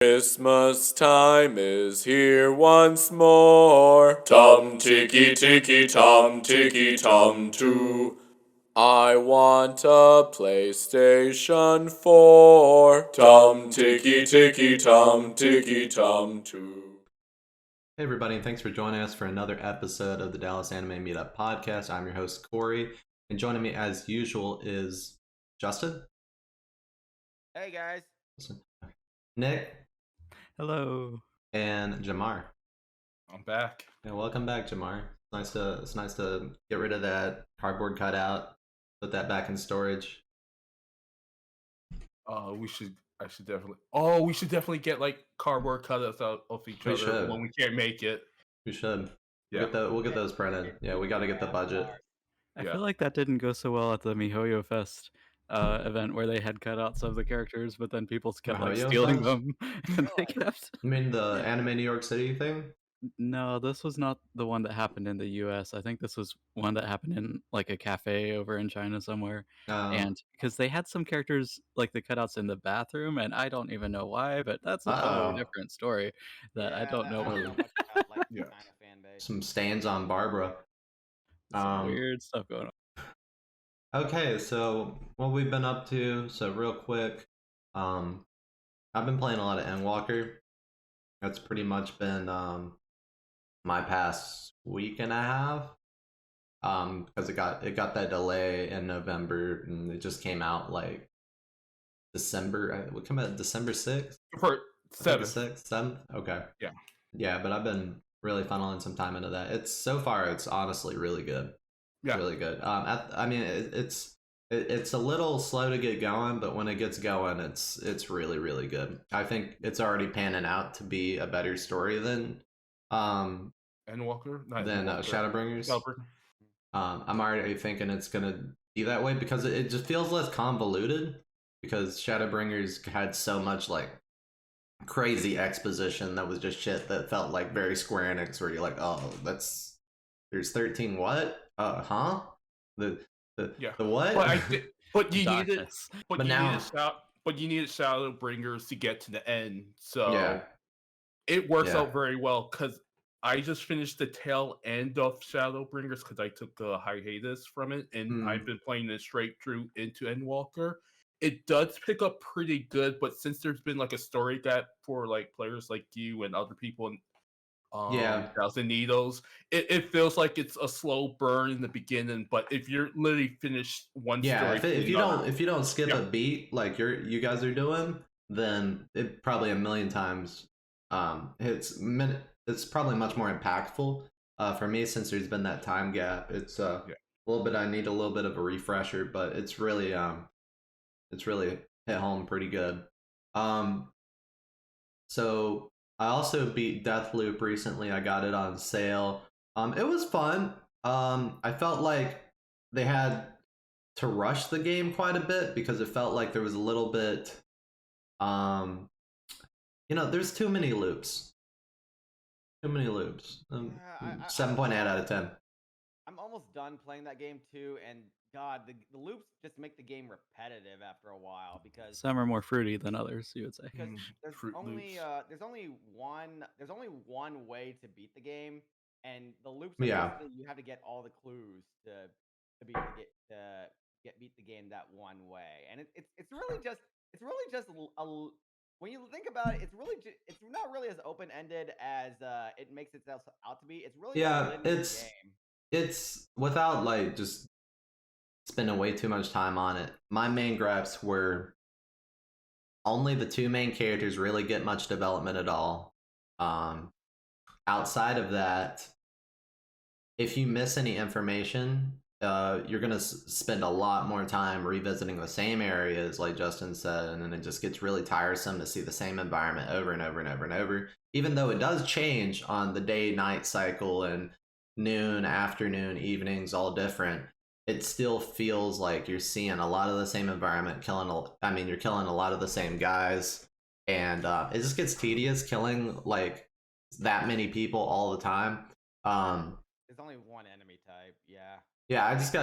Christmas time is here once more. Tom tiki tiki tom too. I want a PlayStation 4. Tom tiki tom too. Hey everybody, and thanks for joining us for another episode of the Dallas Anime Meetup Podcast. I'm your host Corey, and joining me as usual is Justin. Hey guys. Nick. Hello. And Jamar. I'm back. Yeah, welcome back, Jamar. It's nice to get rid of that cardboard cutout, put that back in storage. We should definitely get like cardboard cutouts out of each other when we can't make it. We should. Yeah. We'll get those printed. Yeah, we got to get the budget. I feel like that didn't go so well at the MiHoYo Fest event where they had cutouts of the characters, but then people kept like stealing them. And they kept... You mean the Anime New York City thing? No, this was not the one that happened in the US. I think this was one that happened in like a cafe over in China somewhere. And because they had some characters like the cutouts in the bathroom, and I don't even know why, but that's a totally different story that I don't know. I don't know much about, like, Yeah. China fan base. Some stains on Barbara. Some weird stuff going on. Okay, so what we've been up to, so real quick, I've been playing a lot of Endwalker. That's pretty much been my past week and a half. Because it got that delay in November, and it just came out like December. What came out December 6th? For 7th. Okay. Yeah. Yeah, but I've been really funneling some time into that. It's honestly really good. Yeah. Really good. I mean, it's a little slow to get going, but when it gets going, it's really, really good. I think it's already panning out to be a better story than Endwalker, Shadowbringers. Shadowbringers. I'm already thinking it's gonna be that way because it just feels less convoluted, because Shadowbringers had so much like crazy exposition that was just shit that felt like very Square Enix, where you're like, oh, there's 13 what? The what? But you needed Shadowbringers to get to the end, so yeah. It works out very well because I just finished the tail end of Shadowbringers because I took a hiatus from it, and I've been playing it straight through into Endwalker. It does pick up pretty good, but since there's been like a story gap for like players like you and other people in Thousand Needles, it feels like it's a slow burn in the beginning. But if you're literally finished one story, if you don't skip a beat like you guys are doing, then it probably a million times it's probably much more impactful. For me, since there's been that time gap, it's a little bit. I need a little bit of a refresher, but it's really hit home pretty good. So I also beat Deathloop recently. I got it on sale. It was fun. I felt like they had to rush the game quite a bit because it felt like there was a little bit there's too many loops. 7.8 out of 10. I'm almost done playing that game too, and God, the loops just make the game repetitive after a while because some are more fruity than others, you would say. Because there's only one way to beat the game, and the loops are basically you have to get all the clues to beat the game that one way, and it's really just when you think about it, it's not really as open-ended as it makes itself out to be. It's really just a game. It's without like just spending way too much time on it. My main gripes were only the two main characters really get much development at all. Outside of that, if you miss any information, you're gonna spend a lot more time revisiting the same areas, like Justin said, and then it just gets really tiresome to see the same environment over and over and over and over. Even though it does change on the day-night cycle and noon, afternoon, evenings, all different, it still feels like you're seeing a lot of the same environment, you're killing a lot of the same guys, and it just gets tedious killing like that many people all the time. There's only one enemy type, Yeah, I just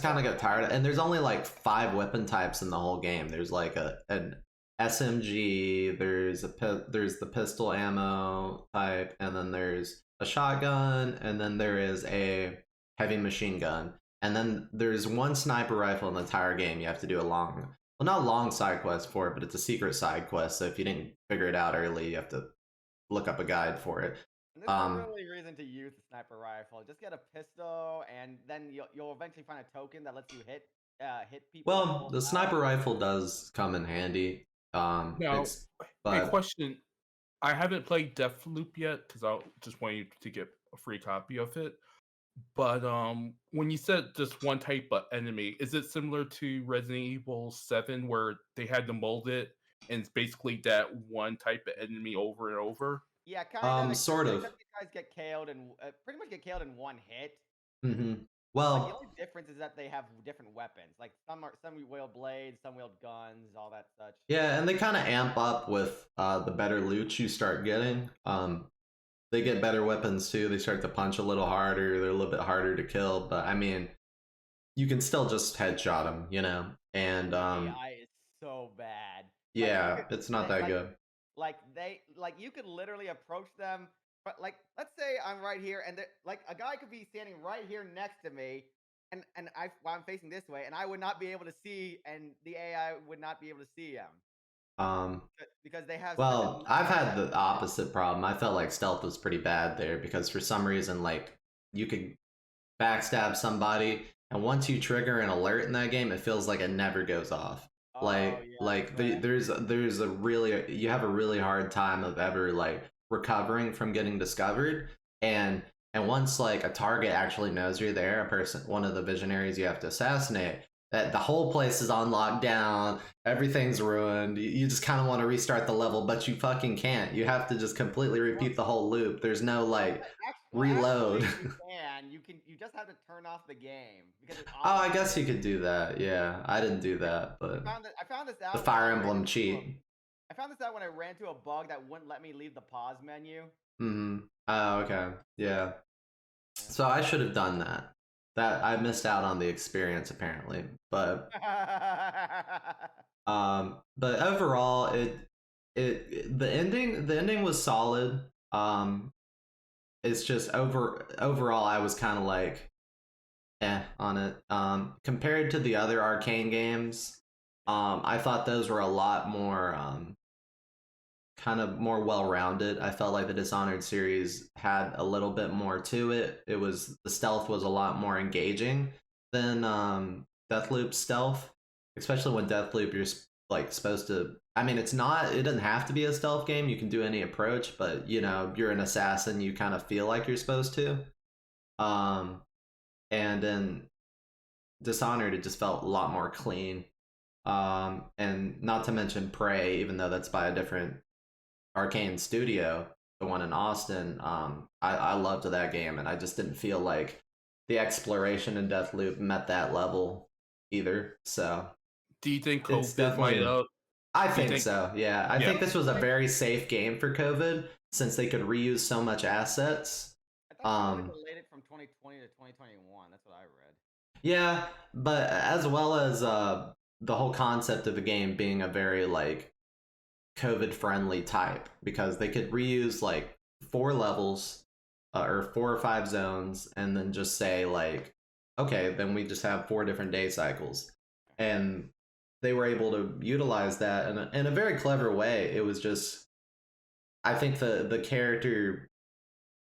kind of got tired. And there's only like 5 weapon types in the whole game. There's like an SMG, there's there's the pistol ammo type, and then there's a shotgun, and then there is a heavy machine gun, and then there's one sniper rifle in the entire game. You have to do a long, well, not a long side quest for it, but it's a secret side quest. So if you didn't figure it out early, you have to look up a guide for it. And there's no really reason to use the sniper rifle. Just get a pistol, and then you'll eventually find a token that lets you hit people. Well, the sniper rifle does come in handy. Now, but a question. I haven't played Deathloop yet because I just want you to get a free copy of it. But when you said just one type of enemy, is it similar to Resident Evil 7 where they had to mold it and it's basically that one type of enemy over and over? Yeah, kind of. Sort of. Except you guys get KO'd and pretty much get KO'd in one hit. Mm-hmm. Well, Well, the only difference is that they have different weapons. Like some wield blades, some wield guns, all that such. yeah, and they kind of amp up with the better loot you start getting. They get better weapons too. They start to punch a little harder. They're a little bit harder to kill, but I mean, you can still just headshot them, you know. And AI is so bad. Yeah, it's not that good. Like you could literally approach them, but like let's say I'm right here, and like a guy could be standing right here next to me, and while I'm facing this way, and I would not be able to see, and the AI would not be able to see him. Because they have. Well, I've had the opposite problem. I felt like stealth was pretty bad there because for some reason, like you could backstab somebody, and once you trigger an alert in that game, it feels like it never goes off. There's a really, you have a really hard time of ever like recovering from getting discovered, and once like a target actually knows you're there, one of the visionaries you have to assassinate, that the whole place is on lockdown, everything's ruined. You just kind of want to restart the level, but you fucking can't. You have to just completely repeat the whole loop. There's no like reload. You just have to turn off the game because it's oh, I guess you could do that. Yeah, I didn't do that, but I found this out. The Fire Emblem cheat. I found this out when I ran into a bug that wouldn't let me leave the pause menu. Mm-hmm. Oh, okay. Yeah. So I should have done that. That I missed out on the experience apparently, but but overall, the ending was solid. It's just overall I was kind of like on it. Compared to the other Arcane games, I thought those were a lot more kind of more well-rounded. I felt like the Dishonored series had a little bit more to it. The stealth was a lot more engaging than Deathloop stealth, especially when Deathloop you're like supposed to, I mean, it doesn't have to be a stealth game. You can do any approach, but you know, you're an assassin, you kind of feel like you're supposed to. And then Dishonored, it just felt a lot more clean. And not to mention Prey, even though that's by a different Arcane studio, the one in Austin. I loved that game, and I just didn't feel like the exploration in Deathloop met that level either. So, do you think COVID might? I think so. Yeah, I think this was a very safe game for COVID since they could reuse so much assets. I thought they delayed it from 2020 to 2021. That's what I read. Yeah, but as well as the whole concept of the game being a very like COVID friendly type, because they could reuse like 4 levels or 4 or 5 zones and then just say like, okay, then we just have 4 different day cycles, and they were able to utilize that in a very clever way. It was just, I think the character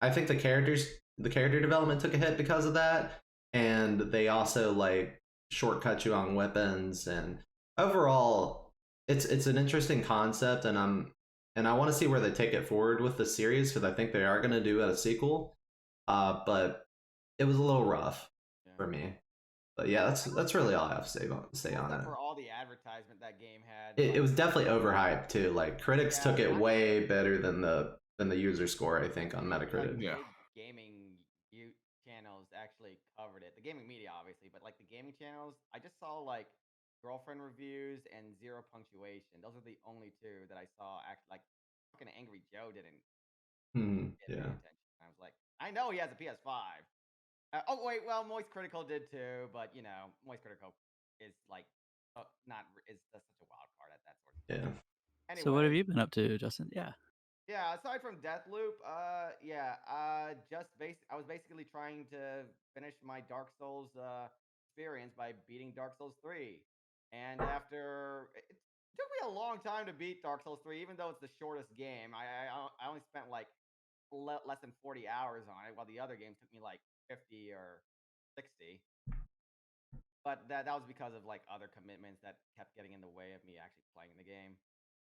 development took a hit because of that, and they also like shortcut you on weapons, and overall it's an interesting concept, and I want to see where they take it forward with the series, because I think they are going to do a sequel. But it was a little rough for me. But yeah, that's really all I have to say on it. For all the advertisement that game had, it was definitely overhyped too. Like critics took it way better than the user score, I think, on Metacritic. Like, gaming channels actually covered it. The gaming media, obviously, but like the gaming channels, I just saw like girlfriend reviews and zero punctuation. Those are the only 2 that I saw. Like fucking Angry Joe didn't. Yeah. Attention. I was like, I know he has a PS5. Oh wait, well, Moist Critical did too, but you know, Moist Critical is like that's such a wild card at that sort of thing. Yeah. So what have Anyway, you been up to, Justin? Yeah. yeah. Aside from Deathloop, I was basically trying to finish my Dark Souls experience by beating Dark Souls 3. And it took me a long time to beat Dark Souls 3, even though it's the shortest game. I only spent like less than 40 hours on it, while the other games took me like 50 or 60. But that was because of like other commitments that kept getting in the way of me actually playing the game.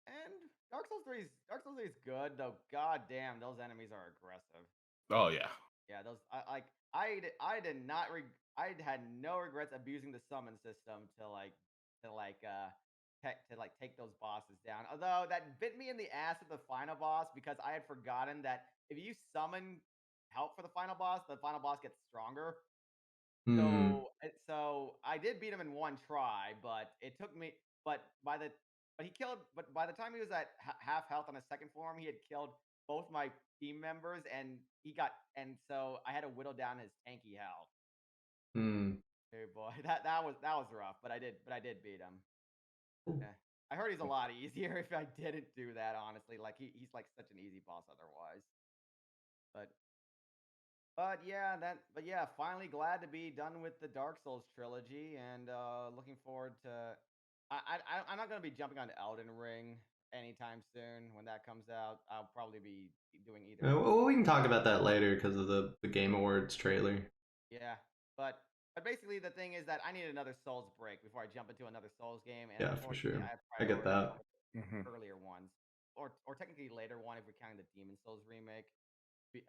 And Dark Souls 3 is good, though. God damn, those enemies are aggressive. Oh yeah. Yeah, those I did not I had no regrets abusing the summon system to take those bosses down. Although that bit me in the ass at the final boss, because I had forgotten that if you summon help for the final boss gets stronger. Hmm. So I did beat him in one try, but it took me. But by the but he killed. But by the time he was at half health on his second form, he had killed both my team members, and so I had to whittle down his tanky health. Hmm. Hey boy, that was rough, but I did beat him. Yeah. I heard he's a lot easier if I didn't do that. Honestly, like he's like such an easy boss otherwise. But but yeah, finally glad to be done with the Dark Souls trilogy, and looking forward to. I'm not gonna be jumping on Elden Ring anytime soon. When that comes out, I'll probably be doing either. Well, we can talk about that later because of the Game Awards trailer. Yeah, but basically the thing is that I need another Souls break before I jump into another Souls game, and Yeah, for sure. unfortunately, I get that. earlier ones, or technically later one if we're counting the Demon Souls remake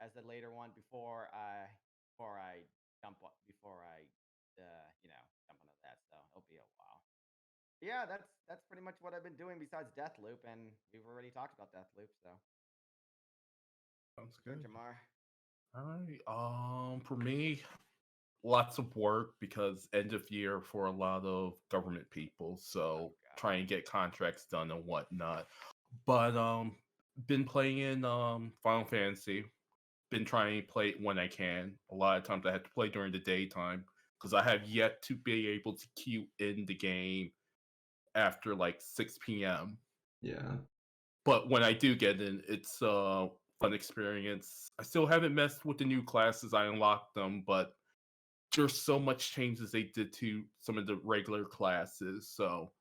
as the later one before I before I jump onto that. So it'll be a while. Yeah, that's pretty much what I've been doing besides Deathloop, and we've already talked about Deathloop. So Sounds good. Jamar. All right. For me, lots of work because end of year for a lot of government people, so trying to get contracts done and whatnot. But been playing Final Fantasy. Been trying to play it when I can. A lot of times I have to play during the daytime because I have yet to be able to queue in the game after like 6 p.m. Yeah. But when I do get in, it's a fun experience. I still haven't messed with the new classes. I unlocked them, but there's so much changes they did to some of the regular classes. So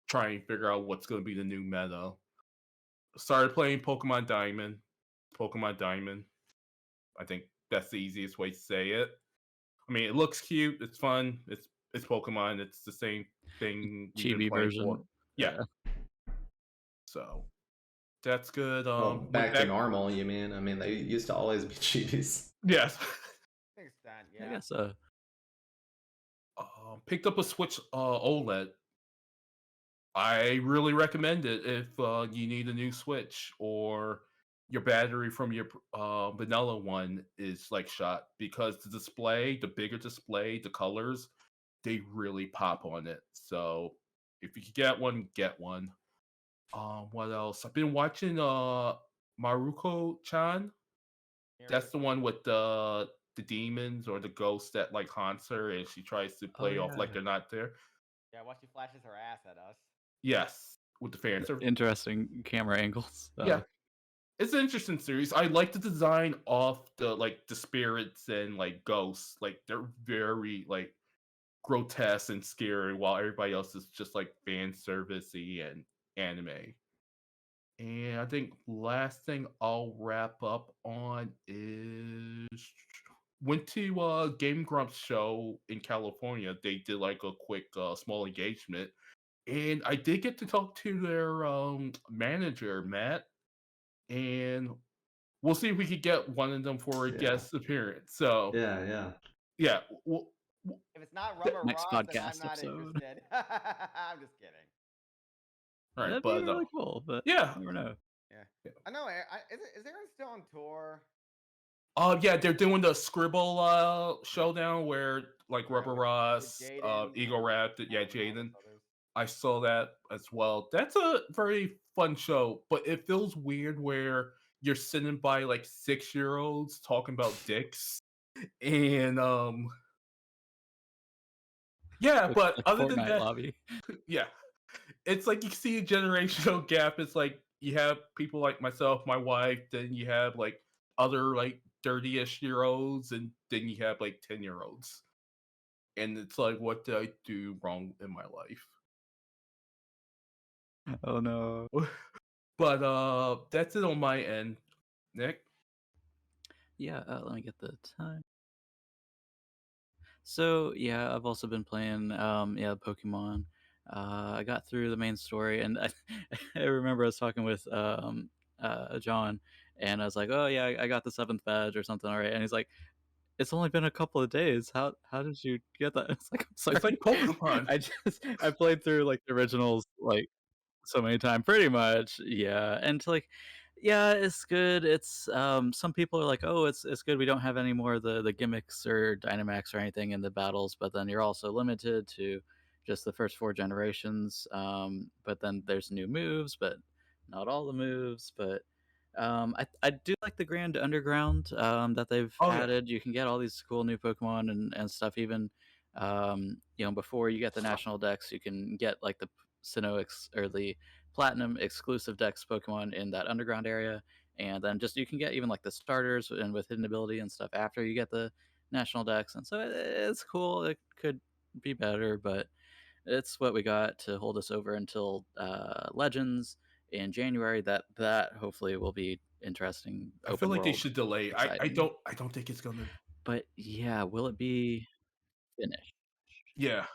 trying to figure out what's going to be the new meta. Started playing Pokemon Diamond. Pokemon Diamond. I think that's the easiest way to say it. I mean, it looks cute. It's fun. It's Pokemon. It's the same thing we've been Chibi playing version. for. Yeah. So that's good. Well, back to normal, you mean? I mean, they used to always be chibis. Yes. Yeah. I guess so. Picked up a Switch OLED. I really recommend it if you need a new Switch or your battery from your vanilla one is like shot, because the display, the bigger display, the colors, they really pop on it. So if you could get one, get one. What else? I've been watching Maruko-chan. That's the one with the demons or the ghosts that like haunts her, and she tries to play off like they're not there. Yeah, while she flashes her ass at us. Yes, with the fan service. Interesting camera angles. Yeah, it's an interesting series. I like the design of the spirits and like ghosts. Like they're very like grotesque and scary, while everybody else is just like fan servicey and anime. And I think last thing I'll wrap up on is went to Game Grumps show in California. They did like a quick small engagement, and I did get to talk to their manager Matt, and we'll see if we could get one of them for a guest appearance. So yeah. If it's not Rubber next Ross, then I'm podcast not episode. interested. I'm just kidding. All right, that'd but be really cool. But yeah, you never know. Yeah. I know. Is Aaron still on tour? Yeah, they're doing the Scribble showdown where like Rubber Ross, Eagle Rap, Jaden. I saw that as well. That's a very fun show, but it feels weird where you're sitting by like 6-year-olds talking about dicks. And yeah, With but the other than Fortnite that, lobby. yeah. It's like you see a generational gap. It's like you have people like myself, my wife, then you have like other like 30-ish year olds, and then you have like 10-year-olds. And it's like, what did I do wrong in my life? Oh no. But that's it on my end. Nick? Yeah, let me get the time. So yeah, I've also been playing yeah, Pokemon. I got through the main story, and I remember I was talking with John, and I was like, "Oh yeah, I got the seventh badge or something, all right." And he's like, "It's only been a couple of days. How did you get that?" It's like, I'm It's sorry, like Pokemon. I played through like the originals like so many times, pretty much, yeah. And like, yeah, it's good. It's some people are like, oh, it's good. We don't have any more of the gimmicks or Dynamax or anything in the battles, but then you're also limited to just the first four generations. But then there's new moves, but not all the moves. But I do like the Grand Underground that they've Oh yeah. added. You can get all these cool new Pokemon and stuff. Even you know, before you get the national decks, you can get like the or the Platinum exclusive Dex Pokemon in that underground area, and then just you can get even like the starters and with hidden ability and stuff after you get the national Dex, and so it's cool. It could be better, but it's what we got to hold us over until Legends in January. That hopefully will be interesting, I feel open like they world, should delay. I exciting. don't think it's gonna. But yeah, will it be finished? Yeah,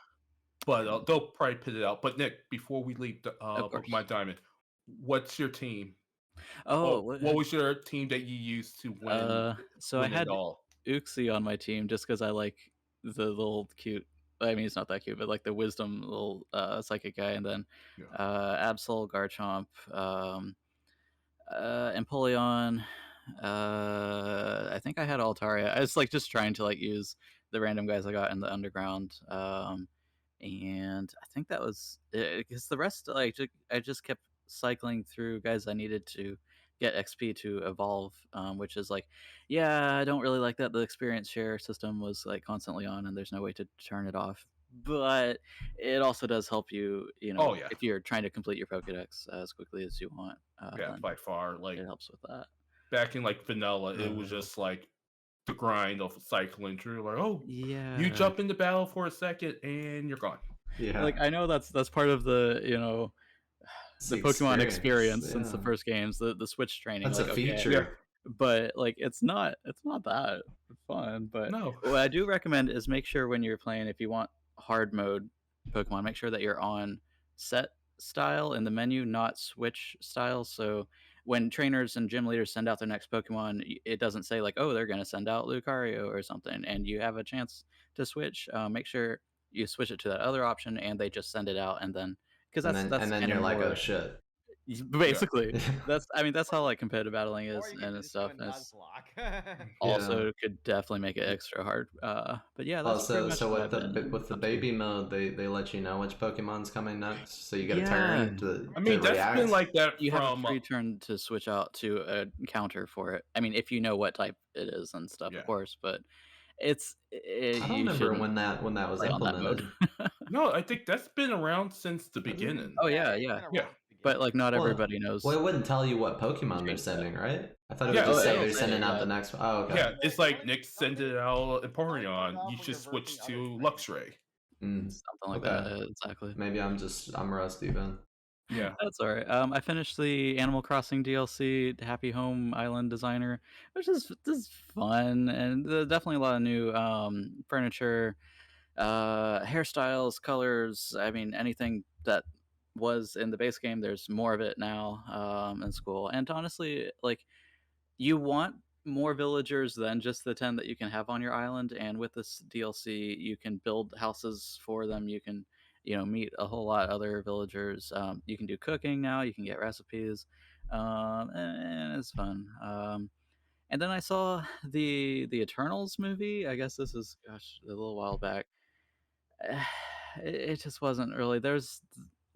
but they'll probably put it out. But Nick, before we leave the Of course. Pokemon Diamond, what's your team? Oh, Well, what was your team that you used to so I win it had all? Uxie on my team just because I like the little cute. I mean, it's not that cute, but like the wisdom little psychic guy, and then Yeah. Absol, Garchomp, Empoleon. I think I had Altaria. I was like just trying to like use the random guys I got in the underground. And I think that was it, because the rest like I just kept cycling through guys I needed to get XP to evolve, which is like, yeah, I don't really like that the experience share system was like constantly on and there's no way to turn it off. But it also does help you, you Oh know, yeah, if you're trying to complete your Pokedex as quickly as you want, yeah, then by far. it Like helps with that. back in like vanilla, it was Uh, just like the grind of cycling through. Like, oh, you Yeah. jump into battle for a second and you're gone. yeah, Like I know that's part of the, you know, it's the the Pokemon experience. experience since the Yeah, first games, the Switch training, that's a like, okay, Yeah, feature. but like it's not that fun. But no, what I do recommend is make sure when you're playing, if you want hard mode Pokemon, make sure that you're on set style in the menu, not switch style. So when trainers and gym leaders send out their next Pokemon, it doesn't say like, oh, they're going to send out Lucario or something, and you have a chance to switch. Make sure you switch it to that other option, and they just send it out, and then because And that's then kind of you're like, oh more shit. yeah. basically that's I mean that's how like competitive battling Or is you can and just go stuff. and And it's Nuzlocke. Yeah. also could definitely make it extra hard. But yeah, Oh, that's pretty much so what I've been with the up to. baby mode, they let you know which Pokemon's coming next, so you get a Yeah, turn I to mean, that's been react. like that you have a from free turn to switch out to a counter for it. I mean, if you know what type it is and stuff, of yeah. course. But I don't you remember shouldn't when that was play on that mode. implemented. No, I think that's been around since the Really? beginning. Oh Yeah, yeah, it's yeah. been Yeah, around the But beginning. like not Well, everybody knows it wouldn't tell you what to Pokemon they're change that. sending, right? I thought it would yeah, just say It'll they're say sending it, out yeah. the next. Oh, okay. yeah. It's like Only Nick only sent it out only turns Empoleon. off You when should you're versing switch other to trainers. Luxray. Mm, Something like okay. that. Exactly. Maybe I'm rusty then. Yeah. That's all right. I finished the Animal Crossing DLC, Happy Home Island Designer, which is this is fun and definitely a lot of new furniture, hairstyles, colors. I mean, anything that was in the base game, there's more of it now. In school, and honestly, like you want more villagers than just the 10 that you can have on your island, and with this DLC you can build houses for them. You can, you know, meet a whole lot other villagers. You can do cooking now, you can get recipes, and it's fun. And then I saw the Eternals movie. I guess this is, gosh, a little while back. It just wasn't really. There's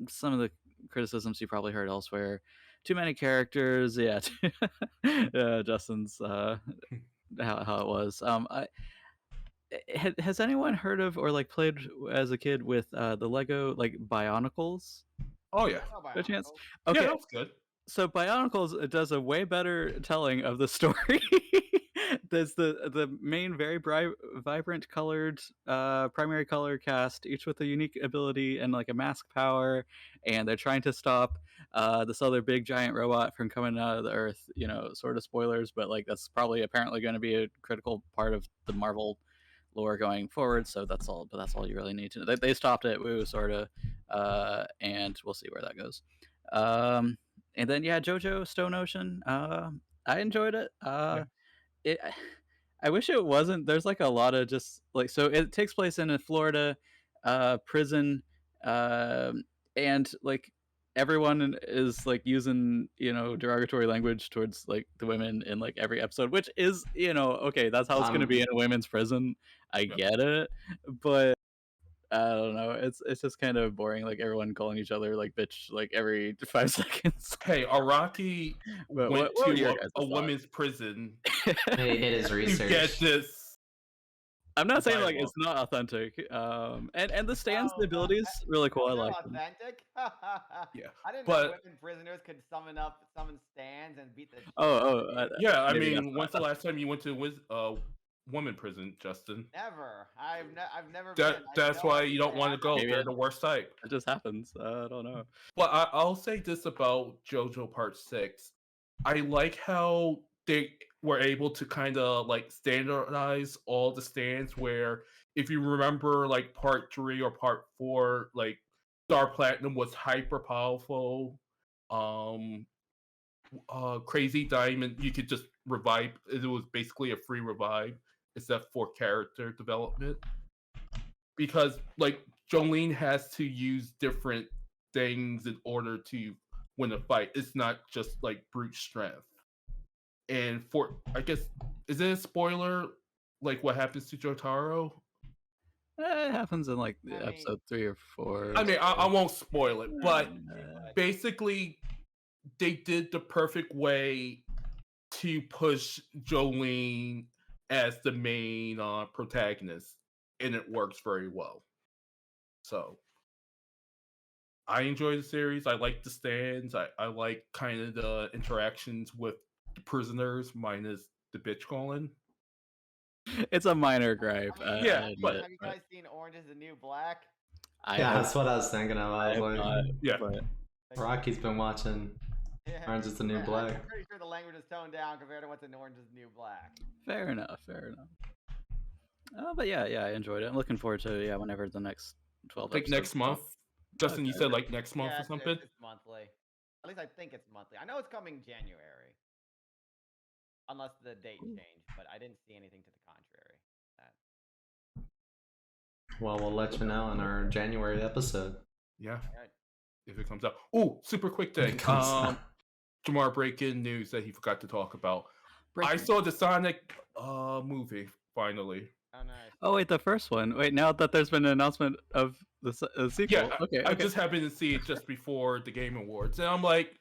some of the criticisms you probably heard elsewhere. Too many characters. Yeah, yeah. Justin's how it was. Has anyone heard of or like played as a kid with the Lego like Bionicles? Oh yeah, Oh, a chance. Bionicles. yeah, Okay, that was good. so Bionicles does a way better telling of the story. There's the main very vibrant colored primary color cast, each with a unique ability and like a mask power, and they're trying to stop this other big giant robot from coming out of the earth. You know, sort of spoilers, but like that's probably apparently going to be a critical part of the Marvel lore going forward. So that's all. But that's all you really need to know. They stopped it, woo, sort of, and we'll see where that goes. And then yeah, JoJo Stone Ocean. I enjoyed it. Yeah. It I wish it wasn't. There's like a lot of just like so it takes place in a Florida prison, and like everyone is like using derogatory language towards like the women in like every episode, which is okay. That's how it's gonna be in a women's prison. I Yeah. get it, but I don't know. It's just kind of boring. Like everyone calling each other like bitch like every 5 seconds. Hey, Araki But went what were your to guys' a thoughts? women's prison He did his to get research. this. I'm not saying like dialogue. it's not authentic. And the stands, the Oh, abilities, really cool. I those are like them. authentic. Yeah, I didn't know but women prisoners could summon stands and beat the shit Oh, out oh, of you. yeah, I maybe that's mean, not. when's the last time you went to woman prison, Justin? Never. I've never been. That's why you don't want to go. Maybe They're the worst type. It just happens. I don't know. But I'll say this about JoJo Part 6. I like how they were able to kind of like standardize all the stands where if you remember like Part 3 or Part 4, like Star Platinum was hyper powerful. Crazy Diamond, you could just revive. It was basically a free revive, except for character development. Because like Jolene has to use different things in order to win a fight. It's not just like brute strength. And for I guess is it a spoiler like what happens to Jotaro? It happens in like I mean- episode 3 or 4. I mean, I won't spoil it, but But basically they did the perfect way to push Jolene as the main protagonist, and it works very well. So I enjoy the series. I like the stands. I like kind of the interactions with the prisoners, minus the bitch calling. It's a minor gripe. Yeah, I admit but- it, have you guys seen Orange Is the New Black? I Yeah, have, that's what I was thinking of. I I have was like, not, Yeah. but Rocky's been watching Yeah. Orange Is the New I'm Black. pretty sure the language is toned down compared to what's in Orange Is the New Black. fair enough. But yeah, I enjoyed it. I'm looking forward to whenever the next 12 Like next episodes drop. month. Justin, you Okay. said like next month Yeah, or something? It's monthly. At least I think it's monthly. I know it's coming January. Unless the date changed, but I didn't see anything to the contrary. Well, we'll let you know in our January episode. Yeah. Alright. If it comes out. Oh, super quick thing. comes out. Jamar breaking news that he forgot to talk about. I Breaking. saw the Sonic movie finally. Oh, nice. Oh wait, the first one. Wait, now that there's been an announcement of the sequel. Yeah, okay. I just happened to see it just before the Game Awards, and I'm like,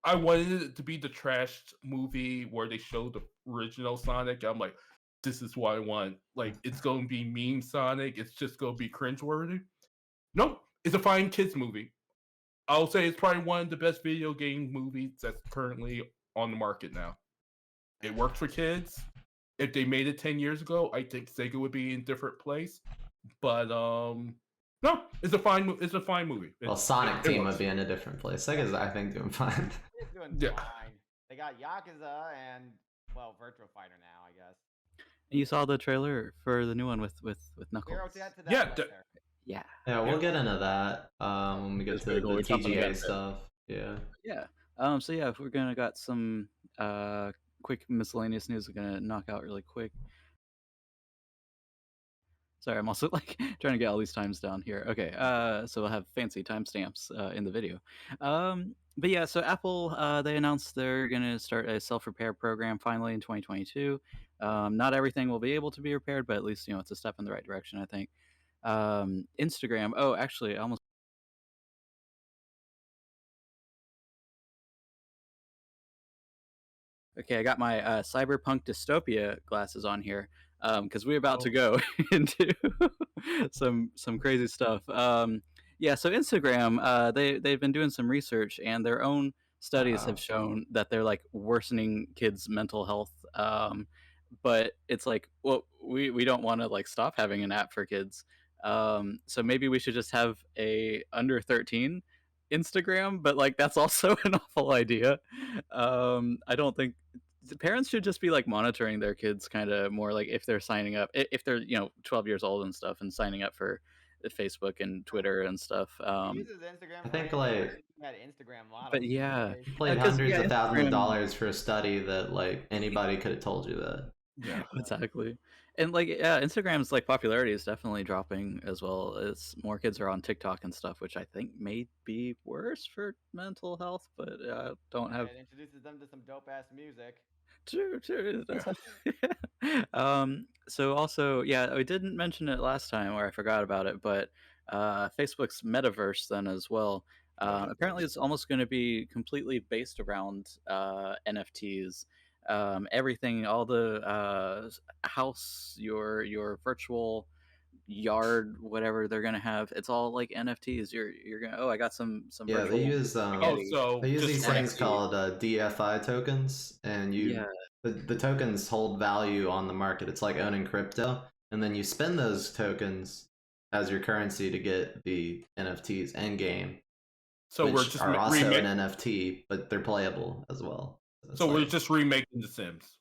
I wanted it to be the trashed movie where they show the original Sonic. I'm like, this is what I want. Like, it's going to be meme Sonic. It's just going to be cringeworthy. Nope, it's a fine kids movie. I'll say it's probably one of the best video game movies that's currently on the market now. It works for kids. If they made it 10 years ago, I think Sega would be in a different place. But no, it's a fine movie. Well, It Sonic Team works. would be in a different place. Sega's, I think, doing fine. It's doing Yeah. fine. They got Yakuza and, well, Virtua Fighter now, I guess. You saw the trailer for the new one with Knuckles. Zero to that Yeah, later. Yeah. Yeah, we'll get into that when we get That's to pretty the cool. We talked about TGA that. stuff. Yeah. Yeah. So yeah, if we're gonna got some quick miscellaneous news, we're gonna knock out really quick. Sorry, I'm also like trying to get all these times down here. Okay, so we'll have fancy timestamps in the video. But yeah, so Apple they announced they're gonna start a self-repair program finally in 2022. Not everything will be able to be repaired, but at least it's a step in the right direction, I think. Instagram. Oh, actually, I almost. Okay, I got my cyberpunk dystopia glasses on here because we're about to go into some crazy stuff. Yeah, so Instagram, they've been doing some research, and their own studies have Uh-oh. shown that they're like worsening kids' mental health. But it's like, well, we don't want to like stop having an app for kids. So maybe we should just have a under 13 Instagram, but like that's also an awful idea. I don't think parents should just be like monitoring their kids kind of more, like if they're signing up, if they're 12 years old and stuff and signing up for Facebook and Twitter and stuff. Who uses Instagram I for think anything? like Other than that Instagram model But yeah, days. you played because hundreds yeah, of thousands of Instagram. dollars for a study that like anybody could have told you that. Yeah. Exactly. And like yeah, Instagram's like popularity is definitely dropping as well as more kids are on TikTok and stuff, which I think may be worse for mental health, but don't have It introduces them to some dope ass music. true. That's Yeah. so also yeah, we didn't mention it last time or I forgot about it, but Facebook's metaverse then as well. Apparently it's almost going to be completely based around NFTs. Everything, all the house, your virtual yard, whatever they're gonna have, it's all like NFTs. You're gonna, oh, I got some Yeah, they virtual use Oh, spaghetti. so they use just these for things NFT. called DFI tokens, and Yeah. the tokens hold value on the market. It's like owning crypto, and then you spend those tokens as your currency to get the NFTs end game, so we're which just are also remake. an NFT, but they're playable as well. it's So we're like- just remaking The Sims.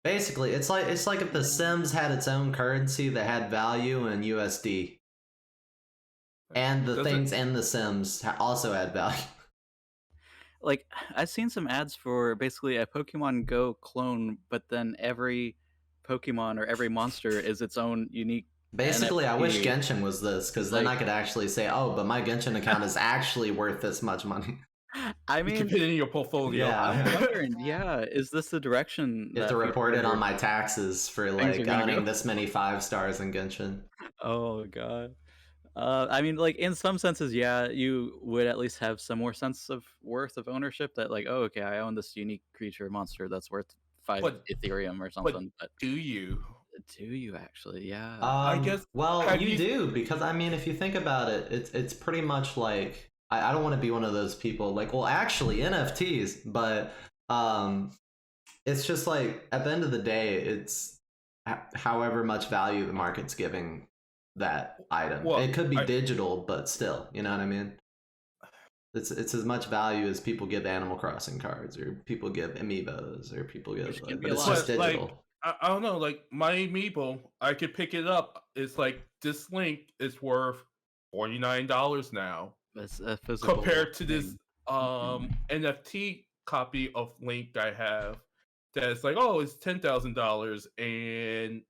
basically it's like if The Sims had its own currency that had value in USD, and the Does it- things in The Sims also had value. Like I've seen some ads for basically a Pokemon Go clone, but then every Pokemon or every monster is its own unique Basically, I wish NFT. Genshin was this, because It's then like- I could actually say, oh, but my Genshin account is actually worth this much money. I You mean, can put it in your portfolio. Yeah. I'm wondering, yeah, is this the direction You have to that report it future on my taxes for things like are gonna owning go? this many 5 stars in Genshin. Oh god. I mean, like in some senses, yeah, you would at least have some more sense of worth of ownership. That like, oh, okay, I own this unique creature monster that's worth 5 But- Ethereum or But something. But do you? do you actually? Yeah. I guess- Well, have you you- do, because I mean, if you think about it, it's pretty much like I don't want to be one of those people like, well, actually NFTs, but it's just like at the end of the day, it's however much value the market's giving that item. Well, it could be digital, but still, you know what I mean? It's as much value as people give Animal Crossing cards, or people give amiibos, or people give, Which can but be a it's lot. just But, like, digital. I don't know, like my amiibo, I could pick it up. It's like this link is worth $49 now, It's a physical compared to this thing. NFT copy of Link I have that's like, oh, it's $10,000, and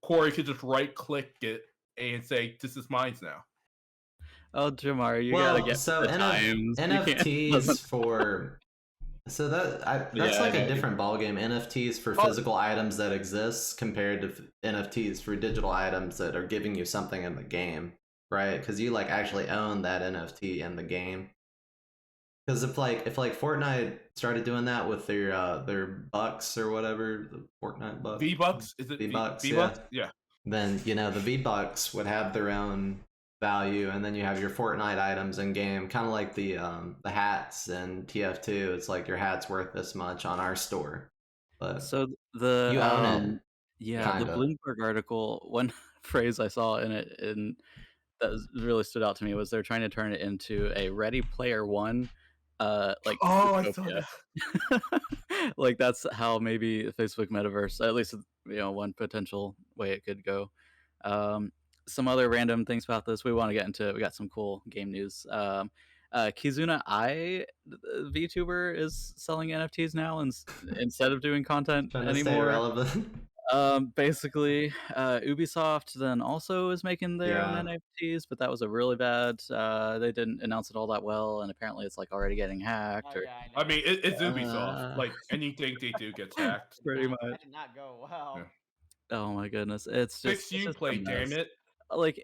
Corey could just right click it and say, this is mine now. Oh, Jamar, you Well, gotta get so with the times. You can't- NFTs for so that's Yeah, like I a know. different ballgame. NFTs for Oh. physical items that exist compared to NFTs for digital items that are giving you something in the game, right? Because you like actually own that NFT in the game. Because if Fortnite started doing that with their bucks or whatever, the Fortnite bucks, V-Bucks? Is it V-Bucks, V-Bucks? Yeah. then the V-Bucks would have their own value, and then you have your Fortnite items in game, kind of like the hats and TF2. It's like your hat's worth this much on our store, but So the you own it. yeah, the kinda. Bloomberg article, one phrase I saw in it and really stood out to me was they're trying to turn it into a Ready Player One, like Oh, I saw utopia. that. Like that's how maybe the Facebook metaverse, at least one potential way it could go. Some other random things about this we want to get into. We got some cool game news. Kizuna Ai, the VTuber, is selling NFTs now instead of doing content Trying to stay anymore. relevant. Basically, Ubisoft then also is making their own Yeah. NFTs, but that was a really bad. They didn't announce it all that well, and apparently it's like already getting hacked. Oh, Or yeah, I mean, it's Ubisoft. Uh, Like anything they do gets hacked. pretty That much. did not go well. Yeah. Oh my goodness, it's Fix just it's just a Uplay, damn mess. it. Like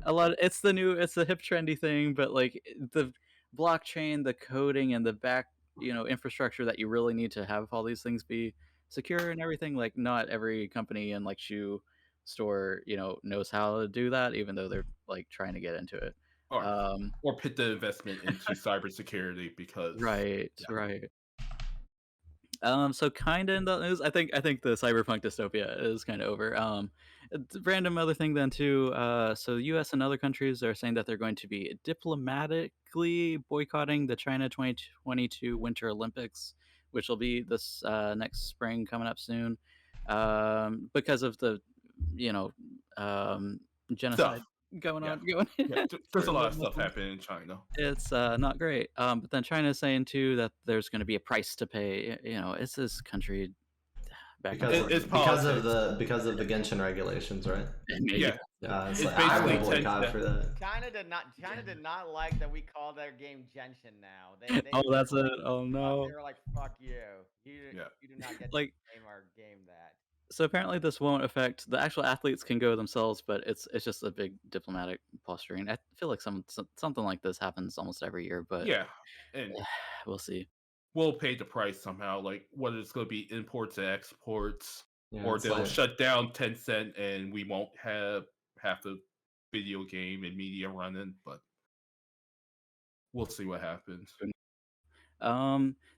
a lot. It's the hip trendy thing, but like the blockchain, the coding, and the back infrastructure that you really need to have all these things be secure and everything. Like not every company and like shoe store knows how to do that, even though they're like trying to get into it. or Um, or put the investment into cybersecurity because right, yeah. right. So kinda in the news, I think the cyberpunk dystopia is kinda over. It's a random other thing then too, so the US and other countries are saying that they're going to be diplomatically boycotting the China 2022 Winter Olympics, which will be this, next spring coming up soon, because of the, you know, um, genocide Stuff. going Yeah. on going Yeah. There's for a lot the of stuff Muslims. happening in China. It's, not great, but then China's saying too that there's gonna be a price to pay, it's this country back and because forth. It's of because of politics. the because of the Genshin regulations, right? Maybe. Yeah. It's It's like I basically would 10 boycott for that. China did not like that we called their game Genshin now. They Oh, that's it? literally Oh, no. they were like, "Fuck you. yeah. You do not get to Like, name our game that." so apparently this won't affect the actual athletes can go themselves, but it's just a big diplomatic posturing. I feel like something like this happens almost every year, but Yeah. And we'll see. we'll pay the price somehow, like whether it's going to be imports and exports, Yeah, or it's they'll like shut down Tencent and we won't have half the video game and media running. But we'll see what happens.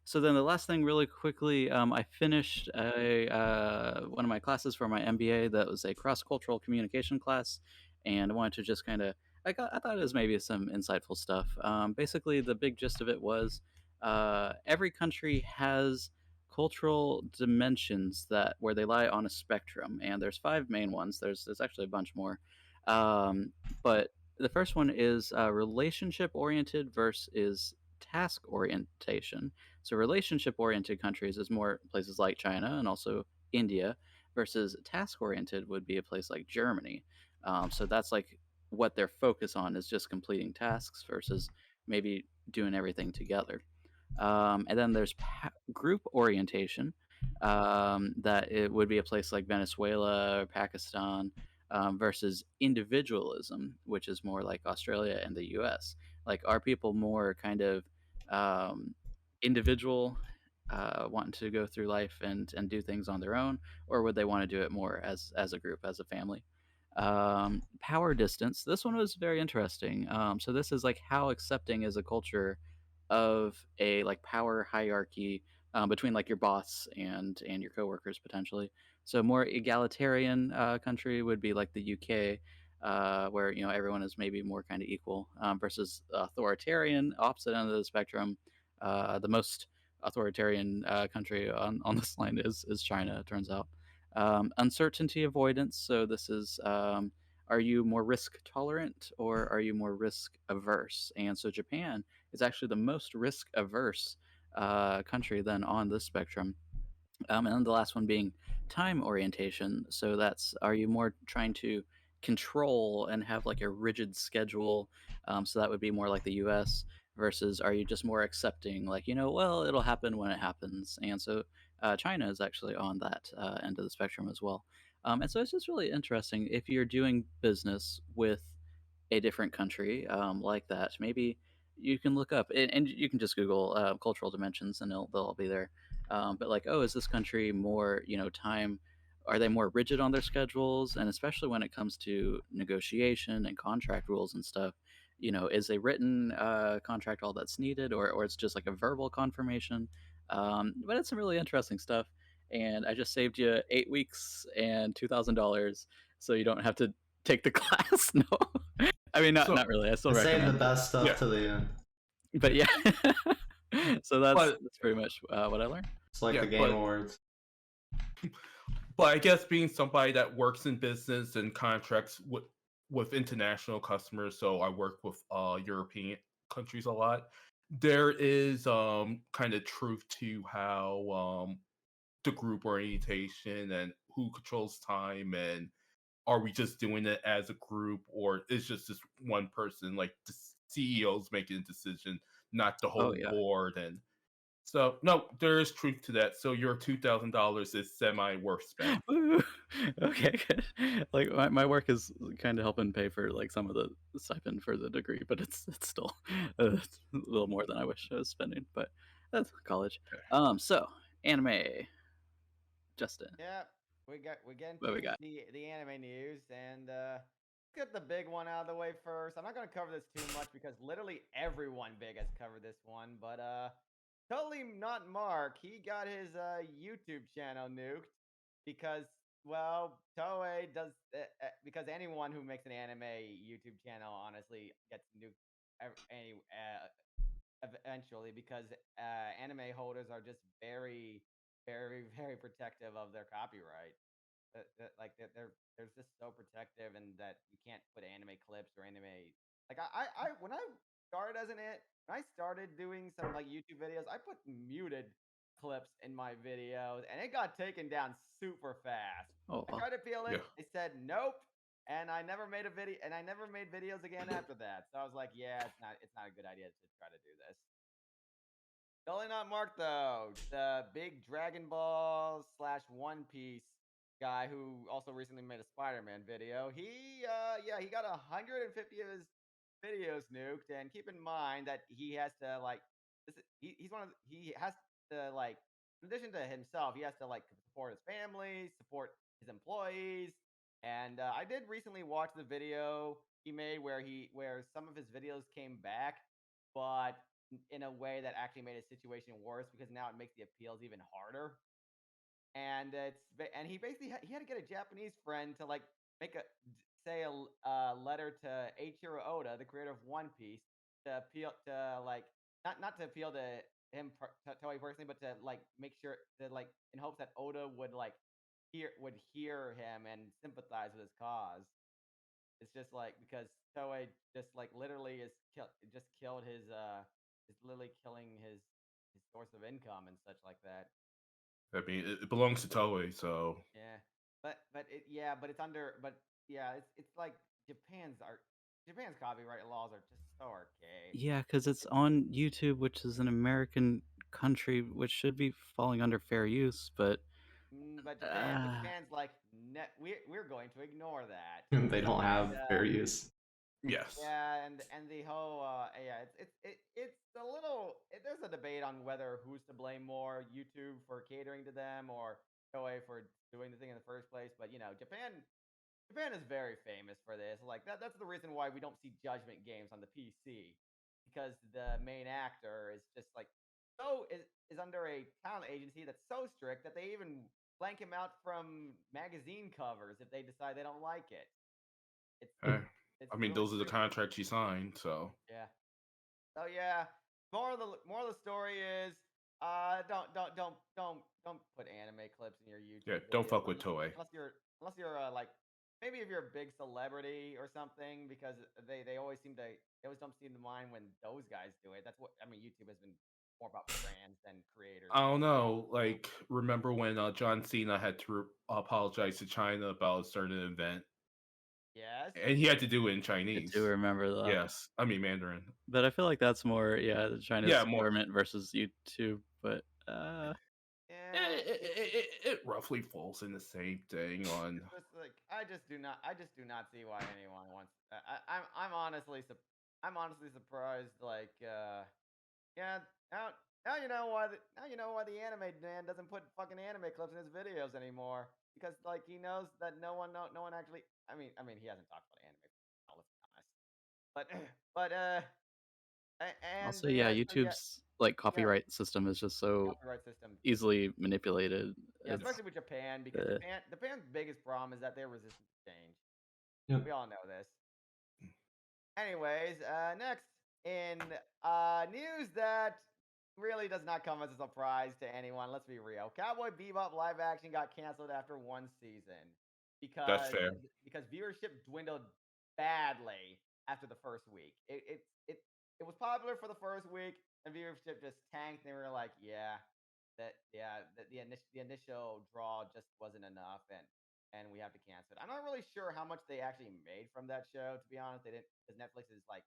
So then the last thing really quickly, I finished one of my classes for my MBA that was a cross-cultural communication class, and I wanted to just kind of I thought it was maybe some insightful stuff. Basically, the big gist of it was every country has cultural dimensions that where they lie on a spectrum, and there's five main ones. There's actually a bunch more, um, but the first one is relationship oriented versus task orientation. So relationship oriented countries is more places like China and also India, versus task oriented would be a place like Germany. So that's like what their focus on is just completing tasks versus maybe doing everything together. And then there's group orientation, that it would be a place like Venezuela or Pakistan, versus individualism, which is more like Australia and the US. Like, are people more kind of um, individual, wanting to go through life and do things on their own, or would they want to do it more as a group, as a family? Power distance. This one was very interesting. So this is like how accepting is a culture of a like power hierarchy, between like your boss and your coworkers potentially. So more egalitarian country would be like the UK, where everyone is maybe more kind of equal, versus authoritarian, opposite end of the spectrum. The most authoritarian country on this line is China. It turns out. Uncertainty avoidance. So this is. Are you more risk tolerant or are you more risk averse? And so Japan is actually the most risk averse country then on this spectrum. And then the last one being time orientation. So that's, are you more trying to control and have like a rigid schedule? So that would be more like the US, versus are you just more accepting, like, well, it'll happen when it happens. And so China is actually on that end of the spectrum as well. And so it's just really interesting if you're doing business with a different country, like that. Maybe you can look up and you can just Google cultural dimensions and they'll all be there. But like, oh, is this country more, time? Are they more rigid on their schedules? And especially when it comes to negotiation and contract rules and stuff, is a written contract all that's needed, or it's just like a verbal confirmation? But it's some really interesting stuff. And I just saved you 8 weeks and $2,000, so you don't have to take the class. No, I mean, not So, not really. I still save the recommend it, best stuff yeah. to the end. but yeah. So that's But that's pretty much what I learned. It's like yeah, the Game Awards. but I guess being somebody that works in business and contracts with international customers, so I work with European countries a lot. There is kind of truth to how the group orientation and who controls time, and are we just doing it as a group, or is just this one person, like the CEO's making a decision, not the Oh whole yeah. board? And so no, there is truth to that. So your $2,000 is semi worth spent. Woo! Okay, good. Like my work is kind of helping pay for like some of the stipend for the degree, but it's still it's a little more than I wish I was spending. But that's college. So anime, Justin, Yeah, we get what we into got? the anime news, and get the big one out of the way first. I'm not going to cover this too much because literally everyone big has covered this one, but totally not Mark. He got his YouTube channel nuked because well, Toei does because anyone who makes an anime YouTube channel honestly gets nuked eventually because anime holders are just very very protective of their copyright. Like they're just so protective and that you can't put anime clips or anime like I when I started as when I started doing some like YouTube videos, I put muted clips in my videos and it got taken down super fast. Oh, I tried to appeal Yeah. it, they said nope, and I never made a video and I never made videos again after that. So I was like, yeah, it's not a good idea to try to do this. Totally not Mark though. The big Dragon Ball / One Piece guy who also recently made a Spider-Man video. He got 150 of his videos nuked, and keep in mind that he has to like he has to like in addition to himself, he has to like support his family, support his employees. And I did recently watch the video he made where some of his videos came back, but in a way that actually made his situation worse because now it makes the appeals even harder. And he basically he had to get a Japanese friend to like make say a letter to Eiichiro Oda, the creator of One Piece, to appeal to like not to appeal to him Toei personally, but to like make sure that like in hopes that Oda would like hear him and sympathize with his cause. It's just like because Toei just like literally just killed his is literally killing his source of income and such like that. I mean, it belongs to Toei, so Yeah. But it's under but yeah, it's like Japan's copyright laws are just so archaic. yeah, because it's on YouTube, which is an American country, which should be falling under fair use, but But uh, Japan's like we're going to ignore that. They don't And have fair use. yes. yeah, and the whole yeah, it's a little there's a debate on whether who's to blame more, YouTube for catering to them or Toei for doing the thing in the first place. But you know, Japan is very famous for this. Like that's the reason why we don't see Judgment games on the PC because the main actor is just like is under a talent agency that's so strict that they even blank him out from magazine covers if they decide they don't like it. It's I it's mean, really those are the stupid. contracts you signed, so Yeah. So yeah, more of the story is don't put anime clips in your yeah, YouTube don't videos fuck with Toei. unless you're like maybe if you're a big celebrity or something because they always seem to they always don't seem to mind when those guys do it. That's what I mean. YouTube has been more about brands than creators. I don't know. Like, remember when John Cena had to apologize to China about a certain event, Yes. and he had to do it in I do Chinese. remember that. Yes, I mean Mandarin. But I feel like that's more, yeah, the China's Yeah, more. government versus YouTube. But Yeah. It roughly falls in the same thing. On It's just like I just do not see why anyone wants. I'm honestly I'm honestly surprised. Like yeah, now you know why now you know why the anime man doesn't put fucking anime clips in his videos anymore because like he knows that no one actually. I mean he hasn't talked about anime. Let's be honest. But but and also, the yeah, so yeah YouTube's like yeah copyright system is just so copyright system. easily manipulated. Yeah, It's especially with Japan because Japan's biggest problem is that they're resistant to change. Yep. We all know this. Anyways, next in news that really does not come as a surprise to anyone. Let's be real. Cowboy Bebop live action got canceled after one season that's because fair. because viewership dwindled badly after the first week. It was popular for the first week and viewership just tanked. They were like, the initial draw just wasn't enough and we have to cancel it. I'm not really sure how much they actually made from that show. To be honest, they didn't because Netflix is like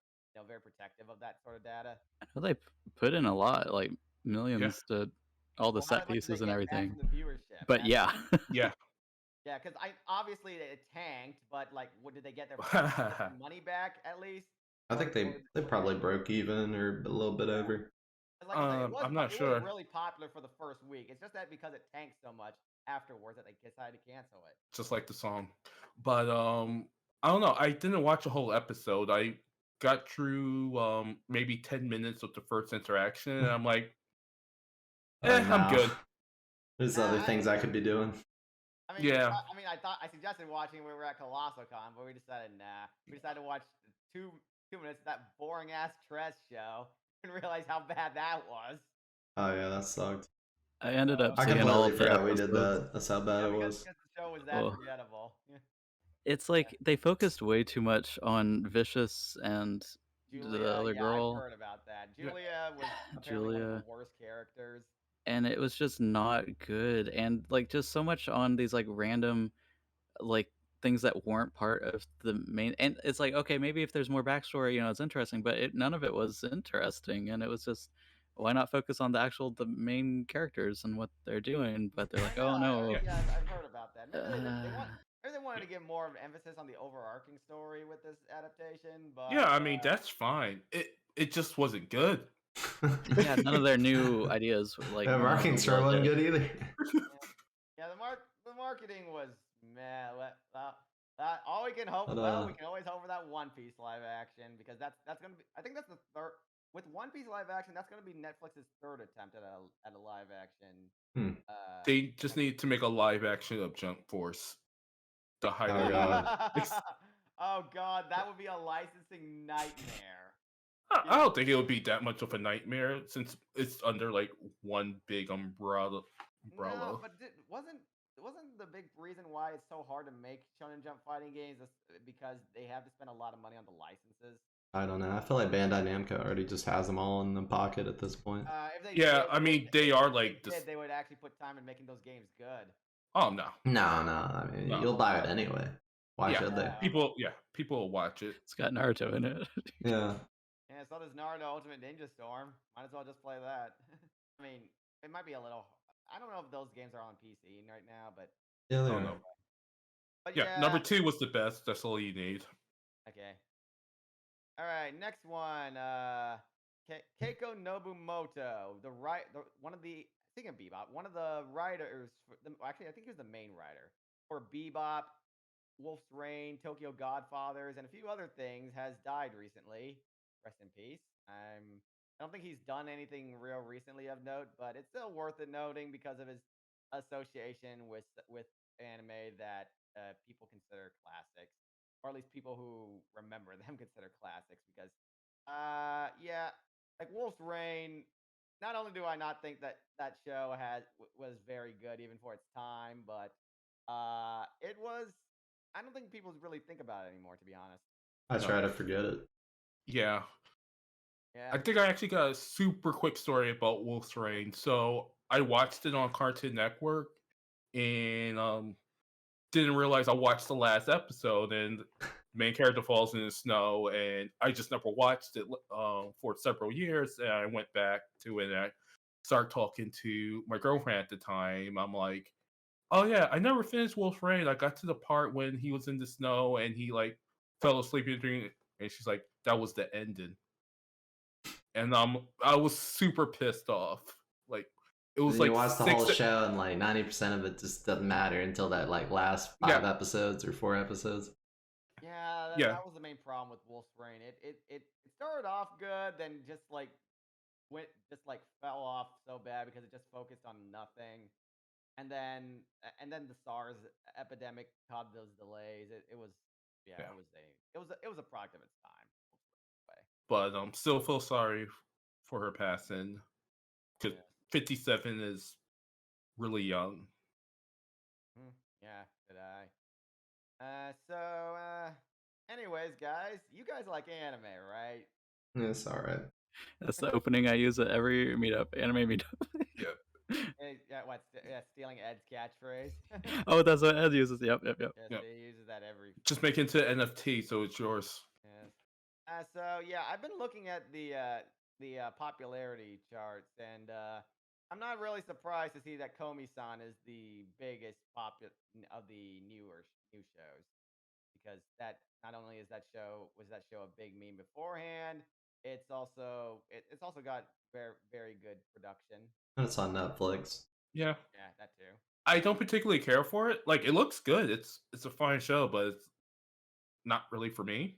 very protective of that sort of data. I know they put in a lot, like Yeah, millions to all the Well, how set much did they pieces and get back everything. from the viewership? But yeah, yeah. Yeah, because I obviously it tanked, but like, what did they get their money back at least? I think they Or probably broke even or a little bit over. like I said, I'm not it was sure. really popular for the first week. It's just that because it tanked so much afterwards that they decided to cancel it. Just like the song, but I don't know. I didn't watch a whole episode. I got through maybe 10 minutes of the first interaction, and I'm like, I'm no. good. There's other things I could be doing. I mean, Yeah. I suggested watching when we were at ColossalCon, but we decided nah. We decided to watch 2 minutes of that boring ass Tress show and realize how bad that was. Oh yeah, that sucked. I ended up I seeing all completely of the forgot we did episodes. that. That's how bad it was. Because the show was that forgettable. It's like they focused way too much on Vicious and the Julia, other yeah, I've girl, heard about that. Julia was apparently one of Julia, the worst characters. and it was just not good. And like just so much on these like random like things that weren't part of the main. And it's like okay, maybe if there's more backstory, it's interesting, but none of it was interesting, and it was just why not focus on the main characters and what they're doing? But they're like, oh no, Yeah, I've heard about that. Maybe they wanted to give more of an emphasis on the overarching story with this adaptation, but Yeah, I mean that's fine. It just wasn't good. yeah, none of their new ideas like The marketing sure wasn't good either. Yeah, the marketing was meh. All we can hope. We can always hope for that One Piece live action because that's gonna be. I think that's the third with One Piece live action. That's gonna be Netflix's third attempt at a live action. They just need to make a live action of Jump Force. The Oh god. Oh god, that would be a licensing nightmare. I don't think it would be that much of a nightmare since it's under like one big umbrella. No, but wasn't the big reason why it's so hard to make Shonen Jump fighting games because they have to spend a lot of money on the licenses? I don't know. I feel like Bandai Namco already just has them all in the pocket at this point. I mean they are like they would actually put time in making those games good. Oh no. No. I mean, you'll buy it anyway. Why should they? People will watch it. It's got Naruto in it. Yeah. Yeah, so does Naruto Ultimate Ninja Storm. Might as well just play that. I mean, it might be a little. I don't know if those games are on PC right now, but yeah, they are. Know. But yeah, number 2 was the best. That's all you need. Okay. All right, next one. Keiko Nobumoto, speaking of Bebop, one of the writers. Actually, I think he was the main writer for Bebop, Wolf's Rain, Tokyo Godfathers, and a few other things, has died recently. Rest in peace. I don't think he's done anything real recently of note, but it's still worth it noting because of his association with anime that people consider classics, or at least people who remember them consider classics. Because, like Wolf's Rain. Not only do I not think that show was very good even for its time, but it was. I don't think people really think about it anymore, to be honest. I try to forget it. Yeah. Yeah. I think I actually got a super quick story about Wolf's Rain. So I watched it on Cartoon Network and didn't realize I watched the last episode and the main character falls in the snow and I just never watched it for several years and I went back to it and I started talking to my girlfriend at the time. I'm like, oh yeah, I never finished Wolf's Rain. I got to the part when he was in the snow and he like fell asleep in a dream and she's like, that was the ending. And I was super pissed off. Like it was like you watch the whole show and like 90% of it just doesn't matter until that like last 5 episodes or 4 episodes. Yeah, that was the main problem with Wolf's Rain. It started off good, then just fell off so bad because it just focused on nothing. And then the SARS epidemic caused those delays. It was a product of its time. But still feel sorry for her passing because 57 is really young. Yeah, did I? Anyways, guys, you guys like anime, right? It's all right. That's the opening I use at every meetup, anime meetup. Stealing Ed's catchphrase. Oh, that's what Ed uses. Yep. Yes, he uses that every. Just make it into NFT, so it's yours. Yes. I've been looking at the popularity charts, and I'm not really surprised to see that Komi-san is the biggest of the new shows, because that not only was that show a big meme beforehand, it's also got very very good production. And it's on Netflix. Yeah, that too. I don't particularly care for it. Like it looks good. It's a fine show, but not really for me.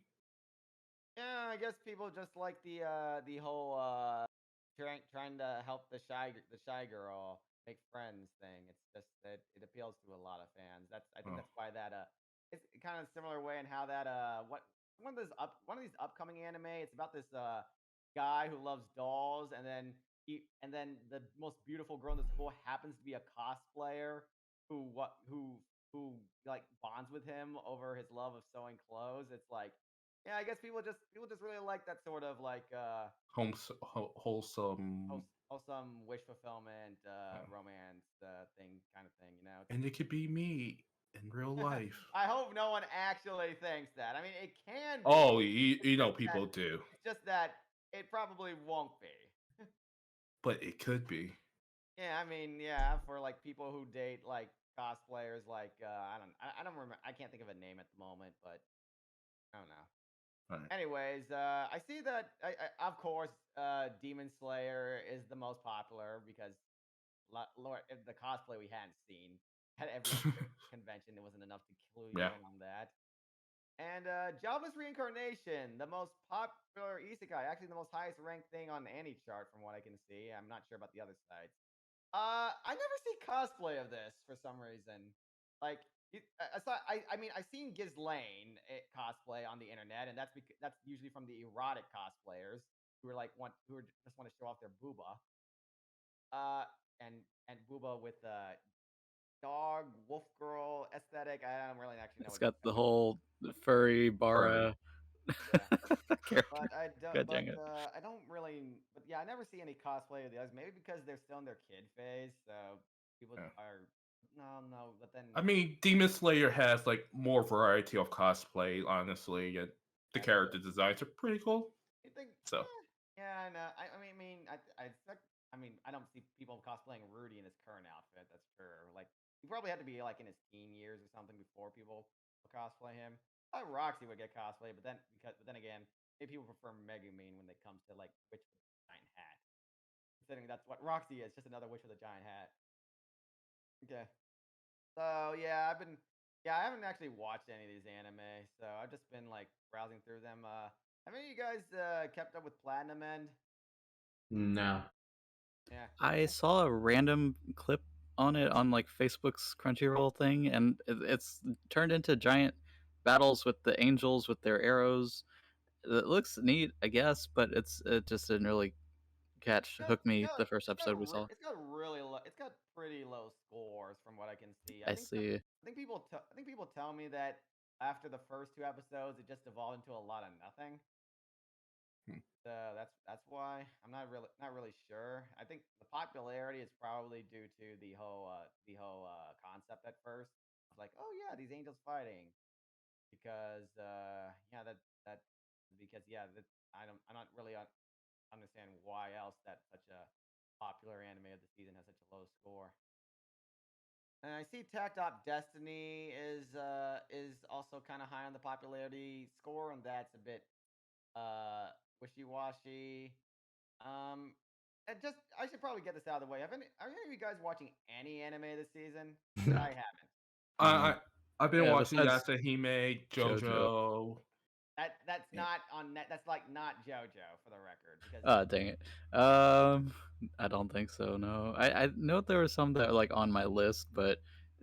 Yeah, I guess people just like the whole trying to help the shy girl make friends thing. It's just that it appeals to a lot of fans. I think Oh. that's why that it's kind of similar way in how that what one of these upcoming anime. It's about this guy who loves dolls, and then the most beautiful girl in the school happens to be a cosplayer who like bonds with him over his love of sewing clothes. It's like, yeah, I guess people just really like that sort of like Wholesome. wholesome wish fulfillment Oh. romance kind of thing, you know. And it could be me in real life. I hope no one actually thinks that. I mean, it can be. Oh, you know people do, It's just that it probably won't be. but it could be. Yeah, I mean, yeah, for like people who date like cosplayers, like I don't remember. I can't think of a name at the moment, but I don't know. All right. Anyways, I see that. Of course, Demon Slayer is the most popular because Lord, the cosplay we hadn't seen at every convention, it wasn't enough to clue you Yeah. in on that. And Jobless Reincarnation, the most popular isekai, actually the most highest ranked thing on any chart from what I can see. I'm not sure about the other sites. I never see cosplay of this for some reason. Like, I mean, I've seen Ghislaine cosplay on the internet, and that's usually from the erotic cosplayers who are just want to show off their booba. Uh, and booba with dog wolf girl aesthetic. I don't really actually know It's what. got the whole furry Furry. Bara Yeah. character. But I don't. God dang it. I don't really. But yeah, I never see any cosplay of the others. Maybe because they're still in their kid phase, so people Yeah. are. No. But then I mean, Demon Slayer has like more variety of cosplay, honestly, and the that's true. character designs are pretty cool. You think? So Yeah. No. I mean, I don't see people cosplaying Rudy in his current outfit. That's true. Like, he probably had to be like in his teen years or something before people would cosplay him. I thought Roxy would get cosplay, but then again, maybe people prefer Megumin when it comes to like witch with a giant hat. Considering that's what Roxy is, just another witch with a giant hat. Okay. So yeah, I haven't actually watched any of these anime, so I've just been like browsing through them. Have any of you guys kept up with Platinum End? No. Yeah. I saw a random clip on it on like Facebook's Crunchyroll thing, and it's turned into giant battles with the angels with their arrows. It looks neat, I guess, but it just didn't really hook me the first episode we saw. It's got really low. It's got pretty low scores from what I can see. I see. I think people tell me that after the first two episodes, it just evolved into a lot of nothing. Hmm. That's why I'm not really sure. I think the popularity is probably due to the whole concept at first. It's like, oh yeah, these angels fighting because yeah that because yeah that I'm not really understand why else that such a popular anime of the season has such a low score. And I see Tacked Up Destiny is also kind of high on the popularity score, and that's a bit wishy washy. And just I should probably get this out of the way. Are any of you guys watching any anime this season? No. I haven't. I've been Yeah, watching besides Yasahime, JoJo. JoJo. That's Yeah. not on net. That's like not JoJo for the record because Ah, dang it. I don't think so. No, I know there were some that are like on my list, but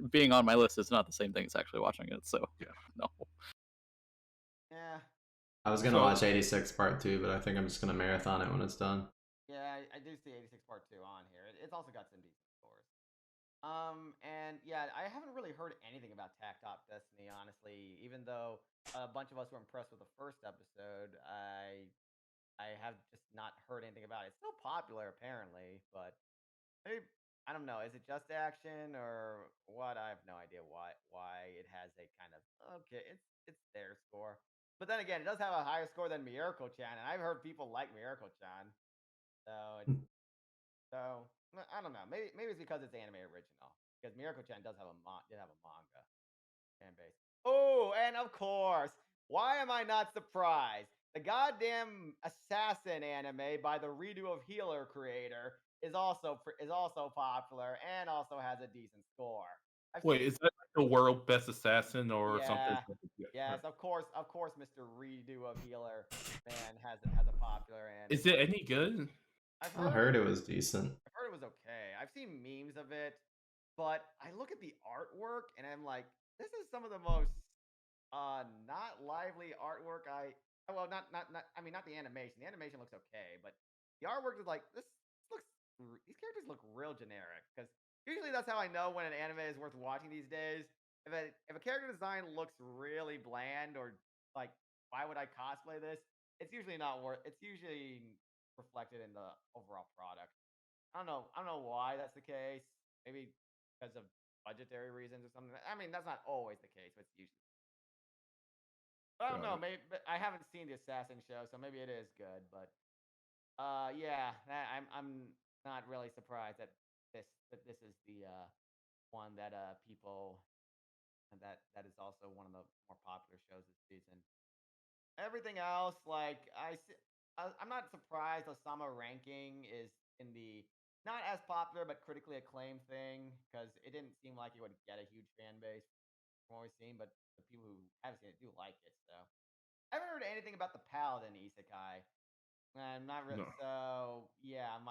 being on my list is not the same thing as actually watching it. So Yeah. no. yeah. I was gonna So watch 86 Part 2, but I think I'm just gonna marathon it when it's done. Yeah, I do see 86 Part 2 on here. It's also got some decent scores. And yeah, I haven't really heard anything about Tacked Top Destiny, honestly. Even though a bunch of us were impressed with the first episode, I have just not heard anything about it. It's still popular apparently, but maybe I don't know. Is it just action or what? I have no idea why it has a kind of okay. It's their score, but then again, it does have a higher score than Miracle Chan, and I've heard people like Miracle Chan. So I don't know. Maybe it's because it's anime original. Because Miracle Chan did have a manga fan base. Oh, and of course, why am I not surprised? The goddamn assassin anime by the redo of Healer creator is also popular and also has a decent score. I've wait, seen is that like the world best assassin or something? yeah. Yes, of course, Mr. Redo of Healer Man has a popular anime. Is it any good? I heard it was decent. I've heard it was okay. I've seen memes of it, but I look at the artwork and I'm like, this is some of the most not lively artwork well, not I mean, not the animation. The animation looks okay, but the artwork is like this looks these characters look real generic, because usually that's how I know when an anime is worth watching these days. If a character design looks really bland, or like, why would I cosplay this? It's usually not worth. It's usually reflected in the overall product. I don't know why that's the case. Maybe because of budgetary reasons or something. I mean, that's not always the case, but it's usually. I don't know. Maybe I haven't seen the Assassin show, so maybe it is good. But yeah, I'm not really surprised that this is the one that people, and that is also one of the more popular shows this season. Everything else, like I'm not surprised Osama ranking is in the not as popular but critically acclaimed thing, because it didn't seem like it would get a huge fan base from what we've seen, but the people who have seen it do like it. So I haven't heard anything about the Paladin Isekai. I'm not really. No. So yeah, I'm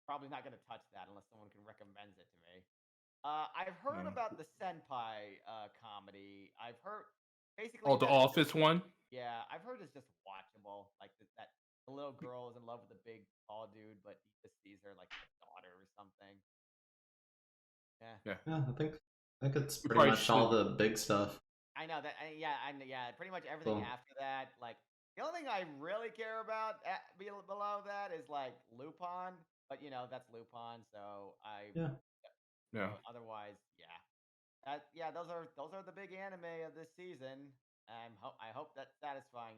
probably not going to touch that unless someone can recommend it to me. I've heard about the Senpai comedy. I've heard basically. Oh, the Office one. Yeah, I've heard it's just watchable. Like that the little girl is in love with the big tall dude, but he just sees her like a daughter or something. Yeah. Yeah, I think it's pretty much all the big stuff. I know that. Yeah. Pretty much everything after that. Like, the only thing I really care about below that is like Lupin, but that's Lupin. So yeah. Otherwise, yeah. Those are the big anime of this season. I hope that's satisfying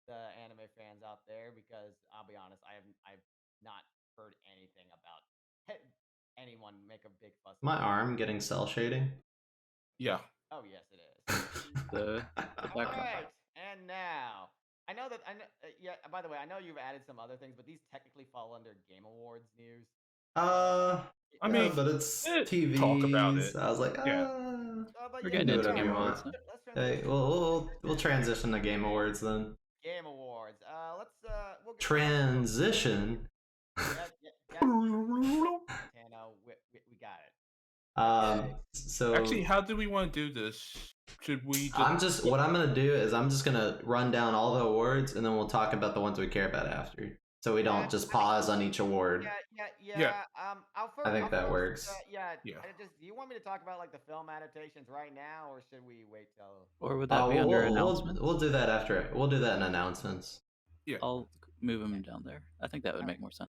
the anime fans out there, because I'll be honest, I've not heard anything about anyone make a big fuss. My arm getting cell shading. Yeah. Oh yes, it is. All right, and now I know. Yeah. By the way, I know you've added some other things, but these technically fall under Game Awards news. I mean, but it's TV. Talk about it. I was like, we're getting into Game Awards. Hey, we'll transition to Game Awards then. Game Awards. We'll transition. We got it. So actually, how do we want to do this? Should we? What I'm gonna do is I'm just gonna run down all the awards, and then we'll talk about the ones we care about after, so we don't just pause on each award. Yeah. I think that works. Do you want me to talk about like the film adaptations right now, or should we wait till? Or would that be under announcements? We'll do that after. We'll do that in announcements. Yeah. I'll move them down there. I think that would make more sense.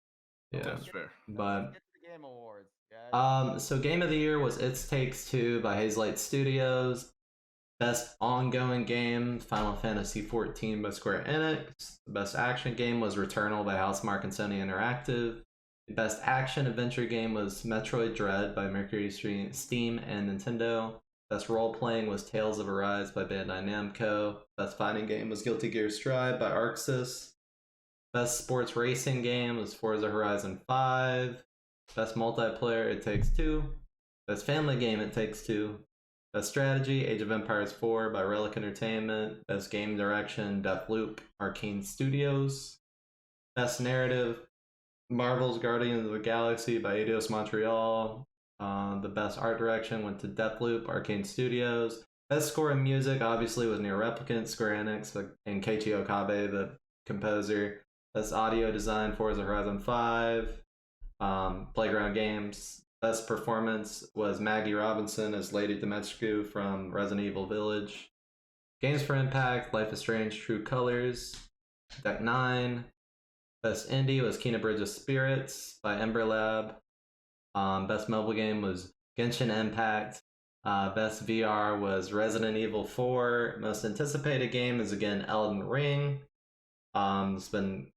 Yeah, that's fair. But let's get to the Game Awards, guys. So Game of the Year was It Takes Two by Hazelight Studios. Best ongoing game, Final Fantasy XIV by Square Enix. The best action game was Returnal by Housemarque and Sony Interactive. The best action adventure game was Metroid Dread by Mercury Steam and Nintendo. Best role-playing was Tales of Arise by Bandai Namco. Best fighting game was Guilty Gear Strive by ArcSys. Best sports racing game was Forza Horizon 5. Best multiplayer, It Takes Two. Best family game, It Takes Two. Best strategy, Age of Empires 4 by Relic Entertainment. Best game direction, Deathloop, Arcane Studios. Best narrative, Marvel's Guardians of the Galaxy by Eidos Montreal. The best art direction went to Deathloop, Arcane Studios. Best score and music, obviously, was Nier Replicant, Square Enix, and Keiichi Okabe, the composer. Best audio design, Forza Horizon 5. Playground Games. Best performance was Maggie Robinson as Lady Dimitrescu from Resident Evil Village. Games for Impact, Life is Strange, True Colors. Deck 9. Best indie was Kena Bridge of Spirits by Ember Lab. Best mobile game was Genshin Impact. Best VR was Resident Evil 4. Most anticipated game is again Elden Ring. It's been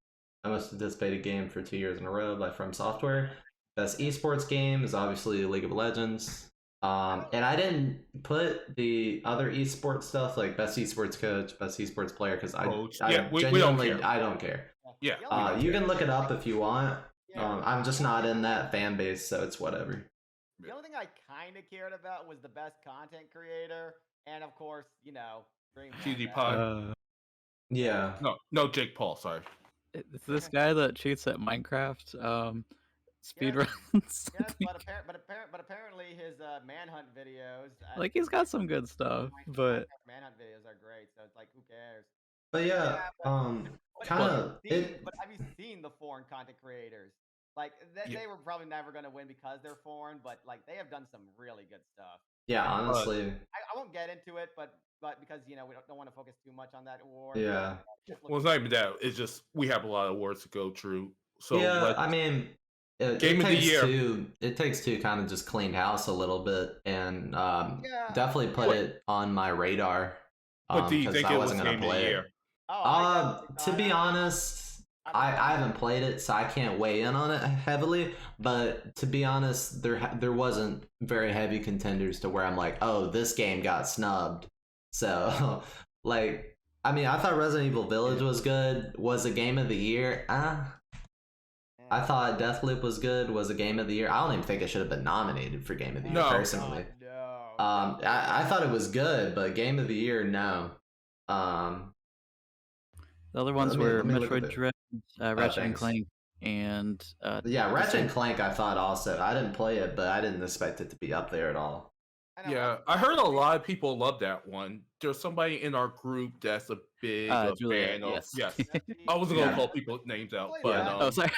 a most anticipated game for 2 years in a row by From Software. Best esports game is obviously League of Legends. And I didn't put the other esports stuff like best esports coach, best esports player, because we don't care. Yeah. You can look it up if you want. I'm just not in that fan base, so it's whatever. The only thing I kind of cared about was the best content creator, and of course, PewDiePie. Yeah. No, Jake Paul. Sorry. It's this guy that cheats at Minecraft speedruns. Yes, but apparently his manhunt videos, like he's got some good stuff, but manhunt videos are great. So it's like, who cares? But yeah, But have you seen the foreign content creators? Like they were probably never going to win because they're foreign, but like they have done some really good stuff. Yeah, honestly. I won't get into it, but because we don't want to focus too much on that award. Yeah. Well, it's not even that. It's just we have a lot of awards to go through. So yeah, I mean, Game of the Year. It takes two kind of just clean house a little bit, and definitely put it on my radar. But do you think it was Game of the Year? To be honest, I haven't played it, so I can't weigh in on it heavily. But to be honest, there wasn't very heavy contenders to where I'm like, oh, this game got snubbed. So, like, I mean, I thought Resident Evil Village was good. Was a Game of the Year? I thought Deathloop was good. Was a Game of the Year? I don't even think it should have been nominated for Game of the Year, personally. I thought it was good, but Game of the Year, no. The other ones were Metroid Dread, Ratchet and Clank, and Ratchet and Clank. I thought also. I didn't play it, but I didn't expect it to be up there at all. Yeah, I heard a lot of people love that one. There's somebody in our group that's a big fan of. Yes. I wasn't gonna call people names out, but sorry.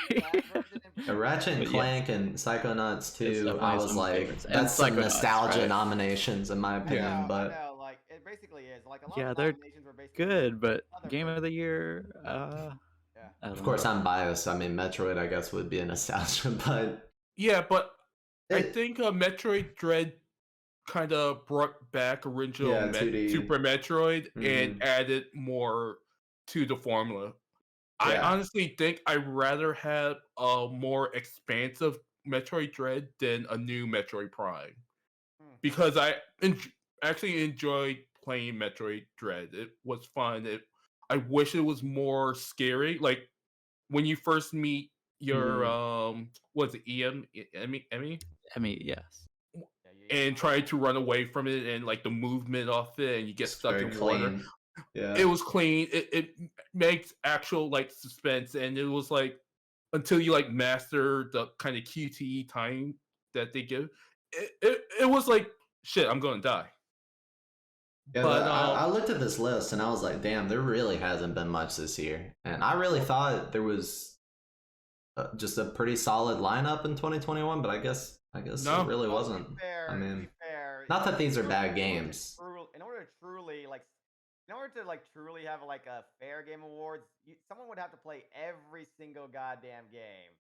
Ratchet and Clank and Psychonauts 2. I was like, that's some nostalgia nominations in my opinion, but. Like it basically is like a lot of nominations were basically good, but Game of the Year. Of course, I'm biased. I mean, Metroid, I guess, would be a nostalgia, but but I think Metroid Dread kind of brought back original Super Metroid and added more to the formula. I honestly think I'd rather have a more expansive Metroid Dread than a new Metroid Prime, because I actually enjoyed playing Metroid Dread. It was fun. I wish it was more scary. Like when you first meet your what's it, Emmy, yes. And try to run away from it, and like the movement off it, and you get stuck in water. Yeah, it was clean. It makes actual like suspense, and it was like until you like master the kind of QTE time that they give, it was like shit. I'm gonna die. Yeah, but I looked at this list and I was like, damn, there really hasn't been much this year, and I really thought there was just a pretty solid lineup in 2021, but I guess it really wasn't. I mean, not that these are bad games. In order to truly have like a fair game awards, someone would have to play every single goddamn game.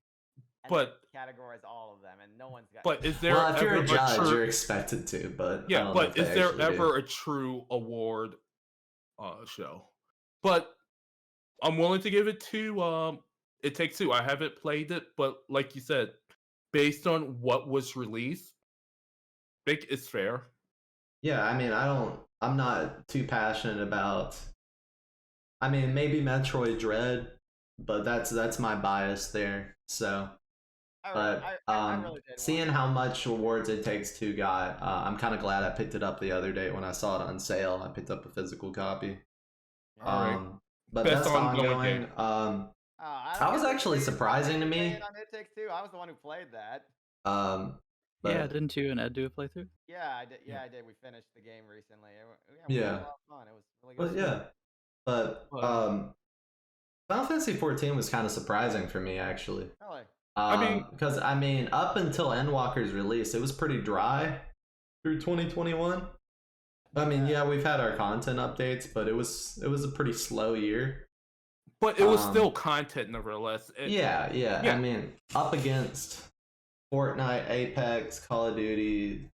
But categorize all of them, and no one's got. But is there? Well, if you're a judge, you're expected to. But but is there ever a true award show? But I'm willing to give it to It Takes Two. I haven't played it, but like you said, based on what was released, I think it's fair. Yeah, I mean, I'm not too passionate about. I mean, maybe Metroid Dread, but that's my bias there. So, but seeing how much awards It Takes Two got, I'm kind of glad I picked it up the other day when I saw it on sale. I picked up a physical copy. But best that's ongoing. I was actually surprising to me. On It Takes Two, I was the one who played that. Didn't you and Ed do a playthrough? Yeah, I did. Yeah, I did. We finished the game recently. Yeah. It was a lot of fun. It was really good. But Final Fantasy 14 was kind of surprising for me, actually. Really? Because up until Endwalker's release, it was pretty dry through 2021. I mean, we've had our content updates, but it was a pretty slow year. But it was still content, nevertheless. Yeah. I mean, up against Fortnite, Apex, Call of Duty,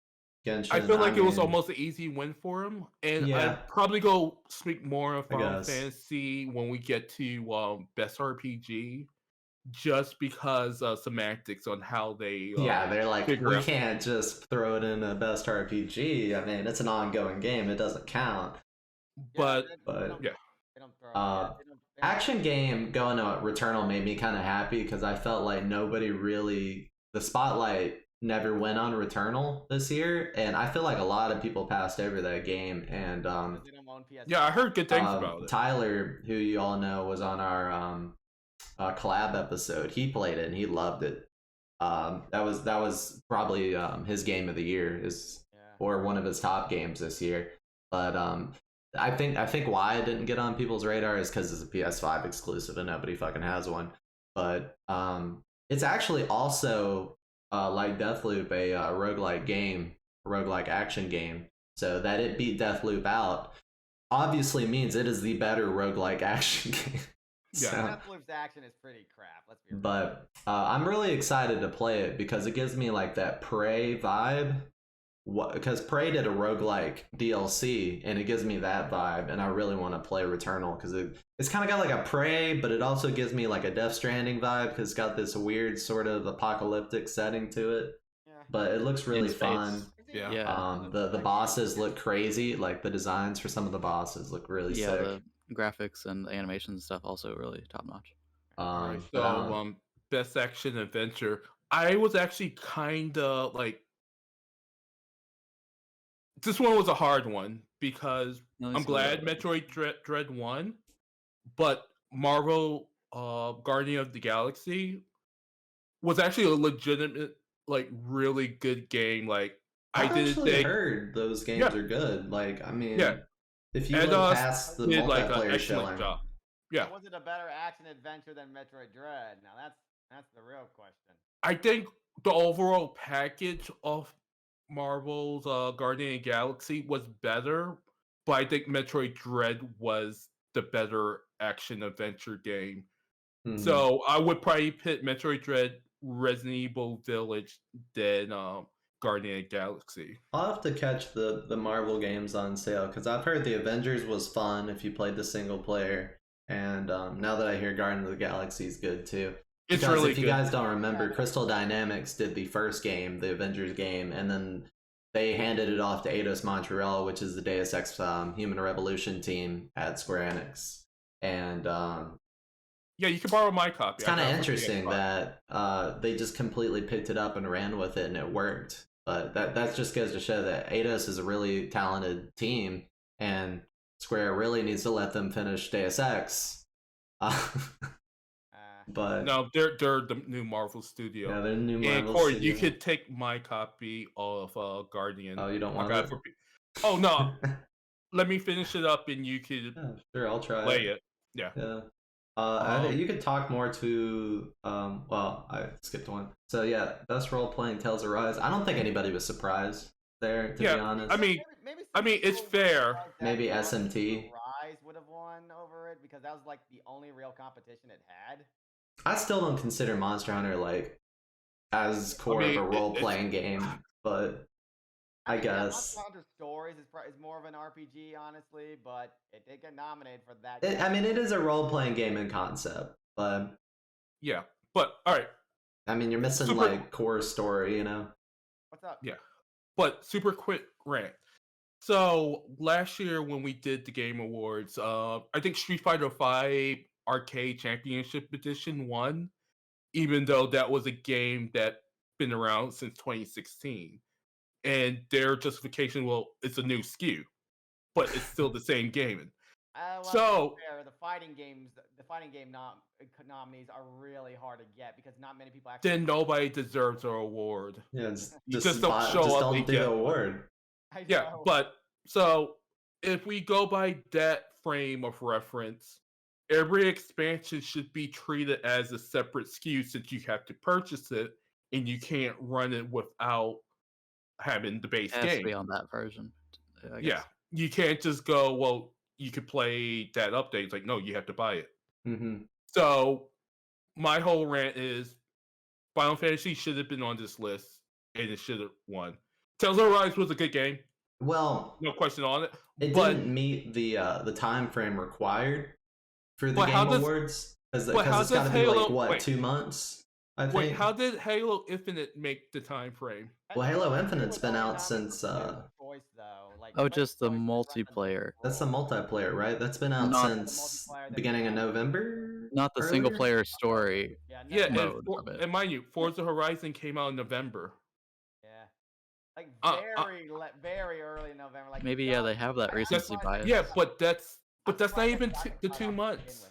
Genshin. I feel like it was almost an easy win for him, and I'd probably go speak more of Final Fantasy when we get to Best RPG, just because semantics on how they. They're like, we can't just throw it in a Best RPG. I mean, it's an ongoing game; it doesn't count. But action game going to Returnal made me kind of happy because I felt like nobody really. The spotlight never went on Returnal this year, and I feel like a lot of people passed over that game. And yeah, I heard good things about it. Tyler, who you all know, was on our collab episode. He played it and he loved it. That was probably his game of the year, or one of his top games this year. But I think why it didn't get on people's radar is because it's a PS5 exclusive and nobody fucking has one. But it's actually also like Deathloop, a roguelike game, roguelike action game. So that it beat Deathloop out obviously means it is the better roguelike action game. Yeah, so, Deathloop's action is pretty crap. Let's be real. But I'm really excited to play it because it gives me like that Prey vibe. Because Prey did a roguelike DLC and it gives me that vibe, and I really want to play Returnal because it's kind of got like a Prey, but it also gives me like a Death Stranding vibe because it's got this weird sort of apocalyptic setting to it. Yeah. But it looks really fun. Yeah. The bosses look crazy. Like the designs for some of the bosses look really sick. The graphics and the animation stuff also really top notch. Alright, so best action adventure. I was actually kind of like, this one was a hard one because I'm glad Metroid Dread won, but Marvel Guardian of the Galaxy was actually a legitimate, like, really good game. Like, I've actually heard those games are good. Like, I mean, if you look past the multiplayer showing. Yeah. Was it a better action adventure than Metroid Dread? Now that's the real question. I think the overall package of Marvel's Guardian of the Galaxy was better, but I think Metroid Dread was the better action adventure game. So I would probably pit Metroid Dread, Resident Evil Village, than Guardian of the Galaxy. I'll have to catch the Marvel games on sale because I've heard the Avengers was fun if you played the single player, and now that I hear Guardian of the Galaxy is good too. It's really if you guys don't remember, Crystal Dynamics did the first game, the Avengers game, and then they handed it off to Eidos Montreal, which is the Deus Ex Human Revolution team at Square Enix. And yeah, you can borrow my copy. It's kind of interesting that they just completely picked it up and ran with it, and it worked. But that just goes to show that Eidos is a really talented team, and Square really needs to let them finish Deus Ex. But no, they're the new Marvel studio. Yeah, they're the new Marvel and Corey, studio. you could take my copy of Guardian. Oh, you don't want it? Oh no, let me finish it up, and you could. Yeah, sure, I'll try play it. Yeah. You could talk more to well, I skipped one. So yeah, best role playing Tales of Rise. I don't think anybody was surprised there, to be honest. I mean, it's fair. Maybe SMT. Rise would have won over it because that was like the only real competition it had. I still don't consider Monster Hunter like as core of a role playing game, but I guess Monster Hunter Stories is more of an RPG, honestly, but it did get nominated for that. I mean, it is a role playing game in concept, but yeah. But all right. I mean, you're missing like core story, you know. What's up? Yeah, but super quick rant. So last year when we did the Game Awards, I think Street Fighter V Arcade Championship Edition won, even though that was a game that's been around since 2016. And their justification, well, it's a new SKU, but it's still the same game. So the fighting game nominees are really hard to get because not many people actually. Then nobody deserves an award. Yeah, just don't show up. Don't do the award. Yeah, but so if we go by that frame of reference, every expansion should be treated as a separate SKU since you have to purchase it and you can't run it without having the base game. It has to be on that version. Yeah, you can't just go, well, you could play that update. It's like, no, you have to buy it. So my whole rant is Final Fantasy should have been on this list and it should have won. Tales of Rise was a good game. Well, no question on it. It didn't meet the time frame required for the Game Awards because it's got to be like what 2 months. I think. Wait, how did Halo Infinite make the time frame? Well, Halo Infinite's been out since just the multiplayer. That's the multiplayer, right? That's been out since beginning of November. Not the single player story. Yeah, and mind you, Forza Horizon came out in November. Like very early in November. Like maybe they have that recency bias. Yeah, but that's not even the 2 months.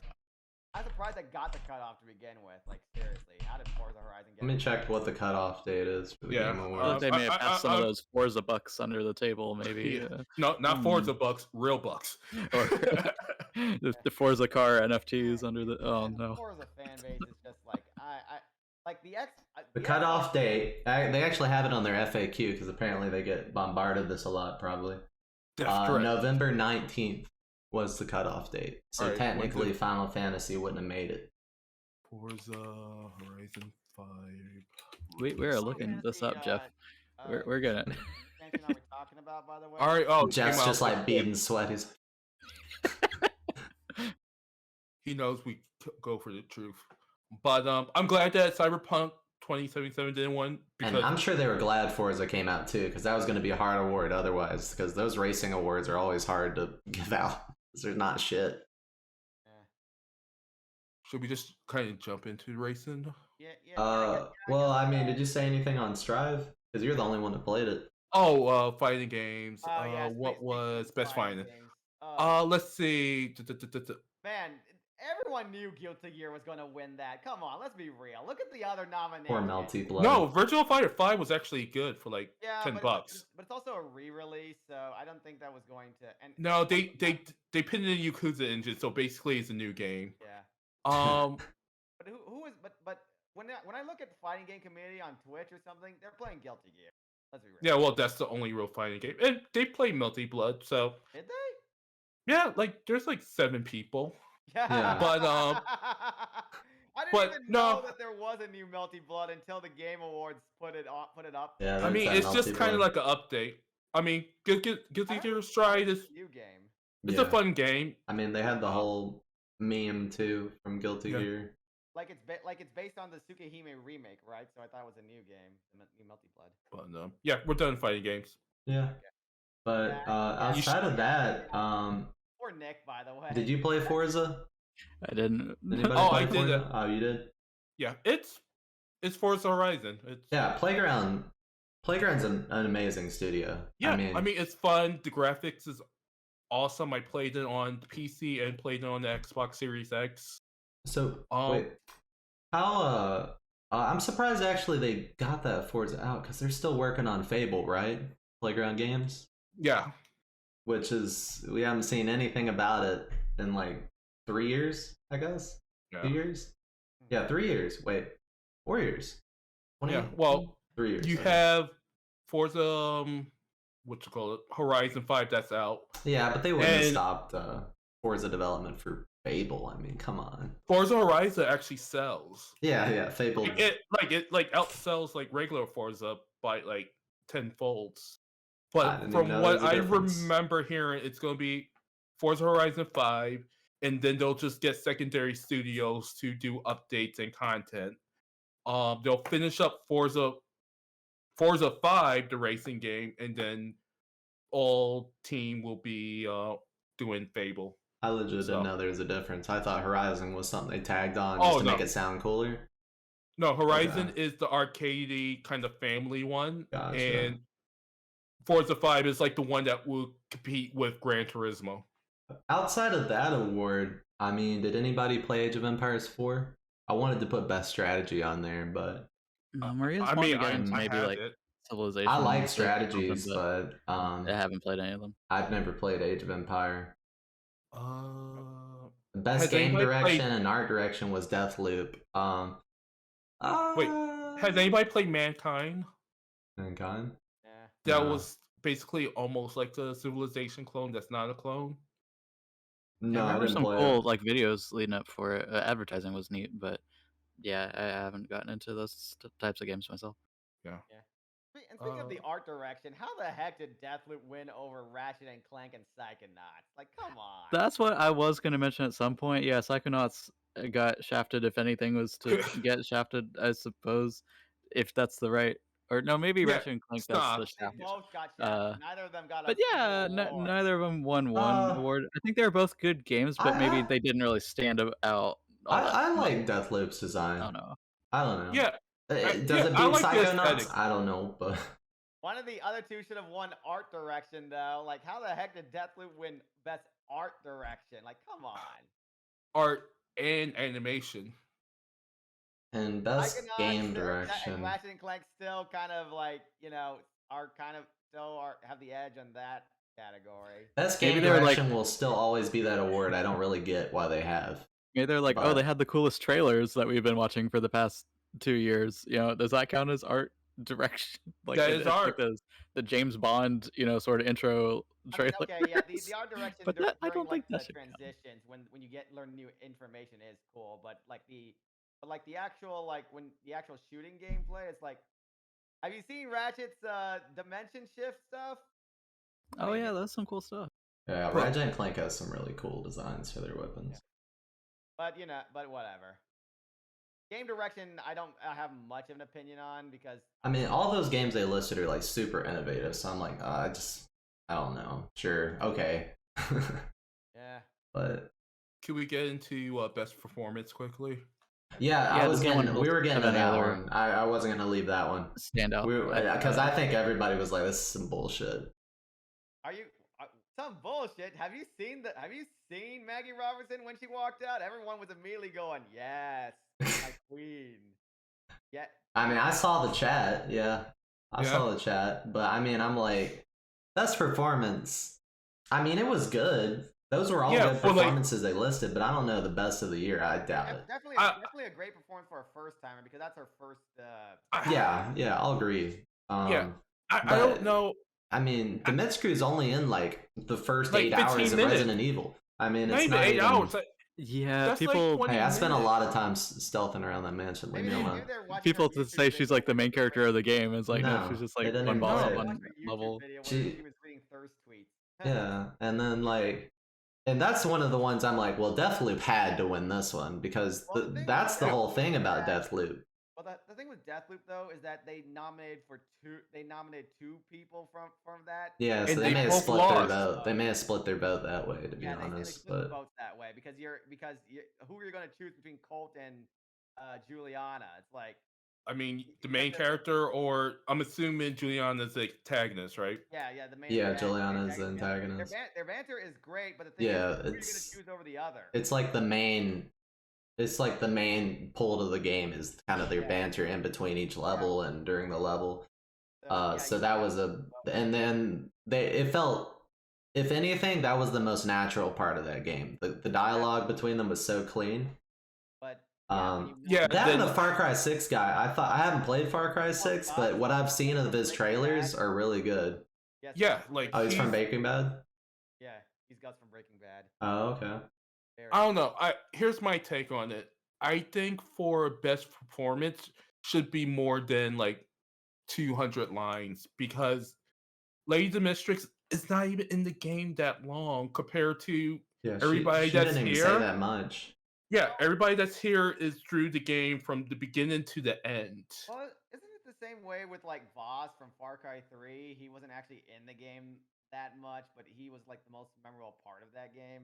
I'm surprised I got the cutoff to begin with. Like seriously, how did Forza Horizon get? Let me check what the cutoff date is for the Game Awards. They may have passed some of those Forza bucks under the table, maybe. No, not Forza bucks, real bucks. Or the Forza car NFTs under the. Oh no. The Forza fan base is just like I like the cutoff date. They actually have it on their FAQ because apparently they get bombarded this a lot. Probably. November 19th was the cutoff date, so right, technically Final Fantasy wouldn't have made it. Forza Horizon 5. We're looking this up, Jeff. We're gonna. Are we talking about, by the way? All right. Oh, Jeff's just like beating sweaties. He knows we go for the truth. But I'm glad that Cyberpunk 2077 didn't win. And I'm sure they were glad Forza came out too, because that was going to be a hard award otherwise. Because those racing awards are always hard to give out. They're not shit. Should we just kind of jump into racing? Yeah. Well, I mean, did you say anything on Strive? Because you're the only one that played it. Oh, fighting games. Yeah, what was best fighting? Games. Let's see. Man, everyone knew Guilty Gear was going to win that. Come on, let's be real. Look at the other nominations. Or Melty Blood. No, Virtual Fighter 5 was actually good for like $10. But it's also a re-release, so I don't think that was going to. And no, they pinned in the Yakuza engine, so basically it's a new game. Yeah. But who is but when I look at the fighting game community on Twitch or something, they're playing Guilty Gear. Let's be real. Yeah, well, that's the only real fighting game, and they play Melty Blood, so. Did they? Yeah, like there's like 7 people. Yeah. But I didn't even know that there was a new Melty Blood until the Game Awards put it up. Yeah, I mean, it's just kind of like an update. I mean, Guilty Gear Strive is new game. It's a fun game. I mean, they had the whole meme too from Guilty Gear. Like it's based on the Tsukihime remake, right? So I thought it was a new game, the new Melty Blood. But yeah, we're done fighting games. Yeah. But outside of that, Poor Nick, by the way. Did you play Forza? I didn't. I did. Oh, you did? Yeah, it's Forza Horizon. Playground's an amazing studio. Yeah, I mean it's fun. The graphics is awesome. I played it on the PC and played it on the Xbox Series X. So wait, how? I'm surprised actually they got that Forza out because they're still working on Fable, right? Playground Games. Yeah. Which is we haven't seen anything about it in like 3 years, I guess. Yeah. 2 years. Yeah, 3 years. Wait, 4 years. Yeah. Well, 3 years. You have Forza, what you call it, Horizon 5 that's out. Yeah, but they wouldn't have stopped Forza development for Fable. I mean, come on. Forza Horizon actually sells. Yeah, Fable. It outsells like regular Forza by like 10-folds. But from what I remember hearing, it's going to be Forza Horizon 5, and then they'll just get secondary studios to do updates and content. They'll finish up Forza 5, the racing game, and then all team will be doing Fable. I legit didn't know there was a difference. I thought Horizon was something they tagged on just to make it sound cooler. No, Horizon is the arcadey kind of family one, Gotcha. And Forza 5 is like the one that will compete with Gran Turismo. Outside of that award, I mean, did anybody play Age of Empires 4? I wanted to put Best Strategy on there, but Maria's maybe like Civilization. I like strategies, but I haven't played any of them. I've never played Age of Empire. The best game direction and art direction was Deathloop. Wait, has anybody played Mankind? Mankind? Yeah. That was basically almost like the Civilization clone that's not a clone. No, I remember some cool like videos leading up for it. Advertising was neat, but yeah, I haven't gotten into those types of games myself. Yeah. And speaking of the art direction, how the heck did Deathloop win over Ratchet and Clank and Psychonauts? Like, come on. That's what I was going to mention at some point. Yeah, Psychonauts got shafted. If anything was to get shafted, I suppose, if that's the right. Or no, maybe Ratchet and Clank. That's the shaft. They both got shafted. Neither of them got. But yeah, neither of them won one award. I think they were both good games, but maybe they didn't really stand out. I like Deathloop's design. I don't know. I don't know. Yeah. Does it beat Psychonauts? I don't know, but One of the other two should have won art direction though. Like, how the heck did Deathloop win best art direction? Like, come on. Art and animation. And best game direction. Ratchet and Clank still kind of like, are kind of still have the edge on that category. Best game direction will still always be that award. I don't really get why they have. Maybe they're like, oh, they had the coolest trailers that we've been watching for the past 2 years. Does that count as art direction? Like, that is art. Like the James Bond, sort of intro trailer. Okay, yeah, the art direction but during I don't think the that should transitions when you learn new information is cool, but the actual when the actual shooting gameplay, it's like, have you seen Ratchet's dimension shift stuff? Oh yeah, that's some cool stuff. Yeah, Ratchet and Clank has some really cool designs for their weapons. But but whatever. Game direction, I don't have much of an opinion on because I mean, all those games they listed are like super innovative. So I'm like, I don't know. Sure, okay. Yeah. But can we get into best performance quickly? Yeah, we were getting to that one. I wasn't gonna leave that one. Stand out. Because I think everybody was like, this is some bullshit. Are you some bullshit? Have you seen Maggie Robertson when she walked out? Everyone was immediately going, "Yes, my queen." Yeah. I mean, I saw the chat. Yeah, I saw the chat. But I mean, I'm like, best performance. I mean, it was good. Those were all good performances they listed, but I don't know the best of the year. I doubt it. Definitely a great performance for a first timer because that's her first. Yeah, I'll agree. I don't know. I mean, the Misc is only in like the first 8 hours of Resident Evil. I mean, it's not even 8 hours. Yeah, people. Hey, I spent a lot of time stealthing around that mansion. Leave me alone. People to say she's like the main character of the game is like, no, she's just like one boss on one level. She was reading thirst tweets. Yeah, and then and that's one of the ones I'm like, well, Deathloop had to win this one because that's the whole thing about Deathloop. Well, the thing with Deathloop though is that they nominated two people from that. Yeah, so they may have split their vote. They may have split their vote that way, to be honest. They split the votes that way because who are you going to choose between Colt and Juliana? It's like, I mean, the main character, or I'm assuming Juliana's the antagonist, right? Yeah, the main. Yeah, Juliana's the antagonist. Their banter is great, but the thing is, who are you going to choose over the other? It's like the main. It's like the main pull to the game is kind of their banter in between each level and during the level. So that was and then it felt, if anything, that was the most natural part of that game. The dialogue between them was so clean. But that and the Far Cry 6 guy. I haven't played Far Cry 6, but what I've seen of his trailers are really good. Yeah, like he's from Breaking Bad. Yeah, he's Gus from Breaking Bad. Oh, okay. I don't know. Here's my take on it. I think for best performance should be more than like 200 lines because Lady Dimitrescu is not even in the game that long compared to everybody she that's didn't even here. Say that much. Yeah, everybody that's here is through the game from the beginning to the end. Well, isn't it the same way with like Voss from Far Cry 3? He wasn't actually in the game that much, but he was like the most memorable part of that game.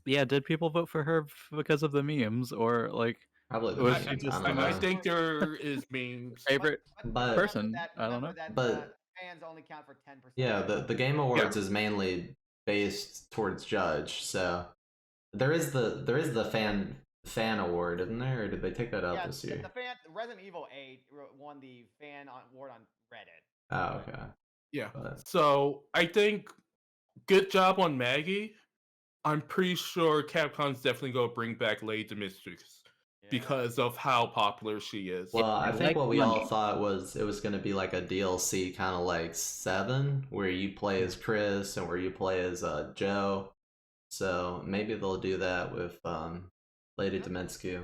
Yeah, did people vote for her because of the memes or like? Probably. Was she just? I think there is memes. Favorite person. I don't know. But fans only count for 10%. Yeah, the Game Awards is mainly based towards judge, so there is the fan award, isn't there? Or did they take that out this year? The Resident Evil 8 won the fan award on Reddit. Oh, okay. Yeah. So I think good job on Maggie. I'm pretty sure Capcom's definitely going to bring back Lady Dimitrescu because of how popular she is. Well, I think what we all thought was it was going to be like a DLC kind of like 7, where you play as Chris and where you play as Joe. So maybe they'll do that with Lady Dimitrescu.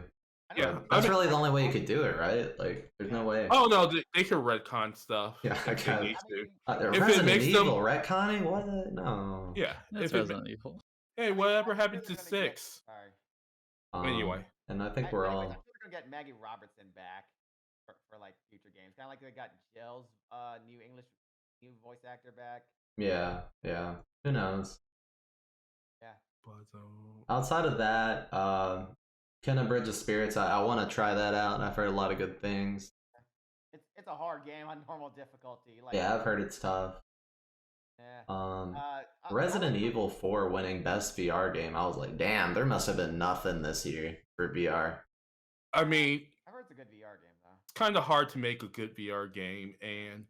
Yeah, that's really the only way you could do it, right? Like, there's no way. Oh no, they can retcon stuff. Yeah, I guess. If Resident Evil retconning? What? No. Yeah, it's Resident Evil. Hey, whatever happened to 6? Anyway, and I think we're all. I'm sure we're gonna get Maggie Robertson back for like future games, kind of like they got Jill's new voice actor back. Yeah. Who knows? Yeah. Outside of that, Kena Bridge of Spirits, I want to try that out. I've heard a lot of good things. it's a hard game on normal difficulty. Like, yeah, I've heard it's tough. Yeah. Resident Evil 4 winning best VR game. I was like, damn, there must have been nothing this year for VR. I mean, I heard it's a good VR game though. It's kind of hard to make a good VR game, and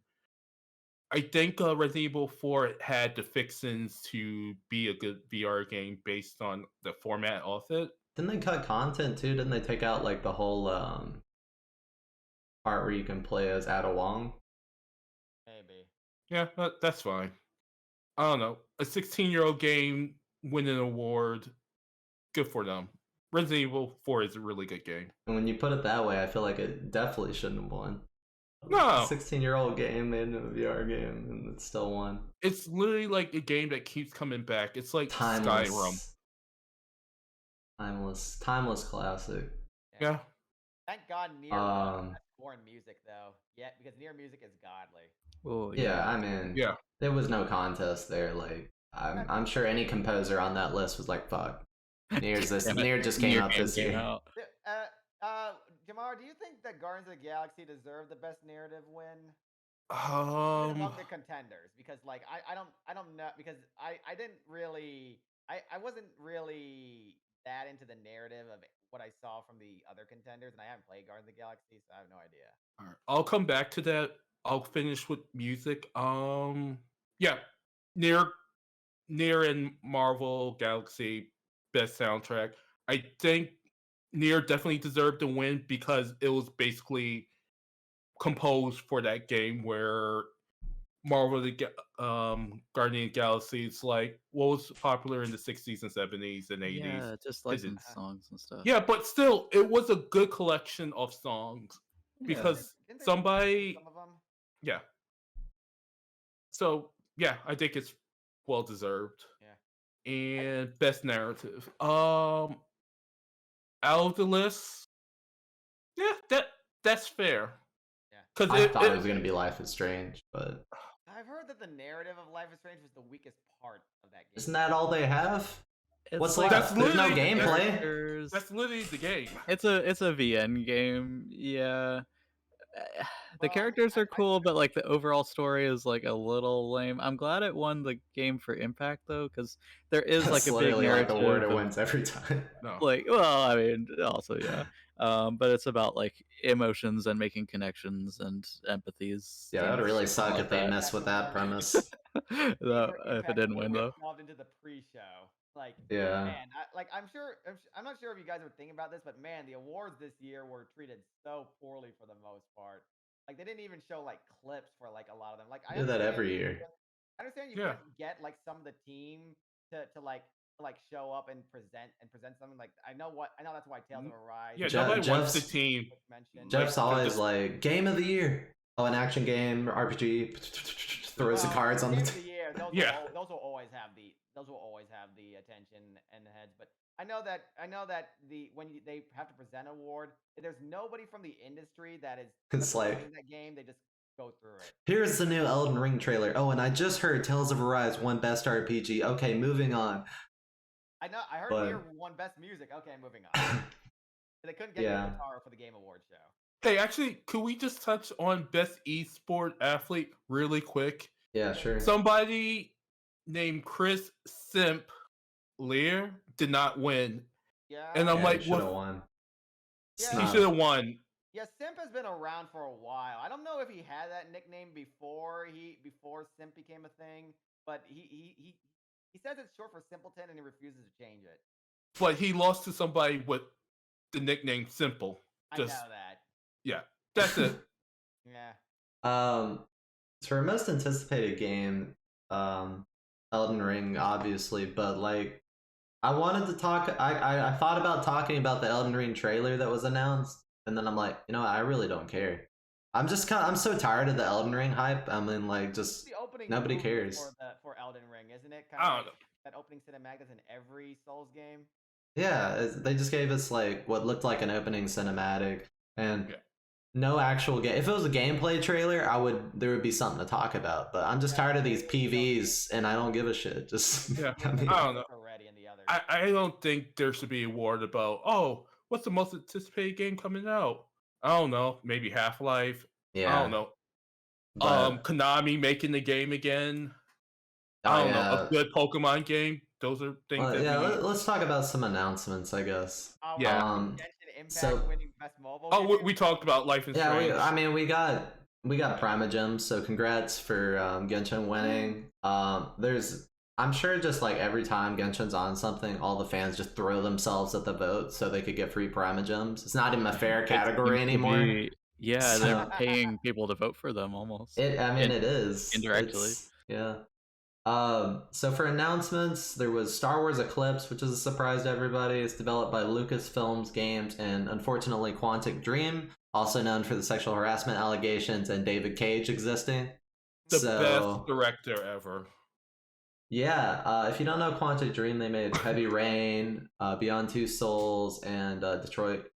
I think Resident Evil 4 had the fixings to be a good VR game based on the format of it. Didn't they cut content too? Didn't they take out like the whole part where you can play as Ada Wong? Maybe. Yeah, that's fine. I don't know. A 16-year-old game winning an award, good for them. Resident Evil 4 is a really good game. And when you put it that way, I feel like it definitely shouldn't have won. No. A 16-year-old game made into a VR game, and it still won. It's literally like a game that keeps coming back. It's like Timeless. Skyrim. Timeless classic. Yeah. Thank God Nier has foreign music though. Yeah, because Nier music is godly. Oh yeah, I mean, there was no contest there. Like, I'm sure any composer on that list was like, "Fuck, Nier just came out this year." Jamar, do you think that Guardians of the Galaxy deserved the best narrative win? Among the contenders, because like I don't know, because I didn't really I wasn't really that into the narrative of what I saw from the other contenders, and I haven't played Guardians of the Galaxy, so I have no idea. All right, I'll come back to that. I'll finish with music. Yeah, Nier and Marvel Galaxy best soundtrack. I think Nier definitely deserved to win because it was basically composed for that game, where Marvel the Guardian Galaxy is like what was popular in the 60s and 70s and 80s. Yeah, just licensed songs and stuff. Yeah, but still, it was a good collection of songs because somebody. Some of them? Yeah. So yeah, I think it's well deserved. Yeah. And best narrative. Out of the list, yeah, that's fair. Yeah. Because I thought it was gonna be Life is Strange, but I've heard that the narrative of Life is Strange was the weakest part of that game. Isn't that all they have? What's like, left? There's no gameplay. That's literally the game. It's a VN game. Yeah. The characters are cool, but like the overall story is like a little lame. I'm glad it won the game for impact though, because there is like a big narrative. Like award it wins every time. No. Like, well, I mean, also yeah, but it's about like emotions and making connections and empathies. Yeah, that would really suck if they mess with that premise. If it didn't win though. Into the pre-show. Like, yeah, man, I'm not sure if you guys were thinking about this, but man, the awards this year were treated so poorly for the most part. Like, they didn't even show like clips for like a lot of them. Like, I do that every year. I understand you couldn't get like some of the team to show up and present something. Like, I know that's why Tales of Arise. Yeah, nobody wants the team. Jeff's always like game of the year. Oh, an action game, RPG, throws the cards on the year. Those will always have the attention and the heads. But I know that they have to present an award, there's nobody from the industry that is it's like that game. They just go through it. Here's the new Elden Ring trailer. Oh, and I just heard Tales of Arise won Best RPG. Okay, moving on. I heard Nier won Best Music. Okay, moving on. They couldn't get Guitar for the Game Awards show. Hey, actually, could we just touch on Best Esport Athlete really quick? Yeah, sure. Somebody named Chris Simp Lear did not win. Yeah. And I'm like, what? Won. Yeah. He should have won. Yeah, Simp has been around for a while. I don't know if he had that nickname before Simp became a thing, but he says it's short for simpleton and he refuses to change it. But he lost to somebody with the nickname Simple. I know that. Yeah, that's it. Yeah. For most anticipated game, Elden Ring, obviously, but like, I wanted to talk. I thought about talking about the Elden Ring trailer that was announced, and then I'm like, you know what, I really don't care. I'm so tired of the Elden Ring hype. I mean, like, just nobody cares. For Elden Ring, isn't it? Kind of like that opening cinematic is in every Souls game. Yeah, they just gave us like what looked like an opening cinematic and no actual game. If it was a gameplay trailer, there would be something to talk about. But I'm just tired of these PVs, and I don't give a shit. Just I don't know. I don't think there should be a award about what's the most anticipated game coming out. I don't know, maybe Half-Life. Yeah. I don't know. But, Konami making the game again. oh, I don't know. yeah. A good Pokemon game. Those are things that Yeah, we need. let's talk about some announcements, I guess. Yeah. Genshin Impact So winning best mobile Oh, game. we talked about Life is yeah, Strange. I mean, we got Primogems, so congrats for Genshin winning. I'm sure just like every time Genshin's on something, all the fans just throw themselves at the vote so they could get free Primogems. It's not even a fair It category seems to anymore. be, yeah, So, they're paying people to vote for them almost. I mean, it is indirectly. Yeah. So for announcements, there was Star Wars Eclipse, which is a surprise to everybody. It's developed by Lucasfilms Games and unfortunately Quantic Dream, also known for the sexual harassment allegations and David Cage existing. The best director ever. Yeah, if you don't know Quantic Dream, they made Heavy Rain, Beyond Two Souls, and Detroit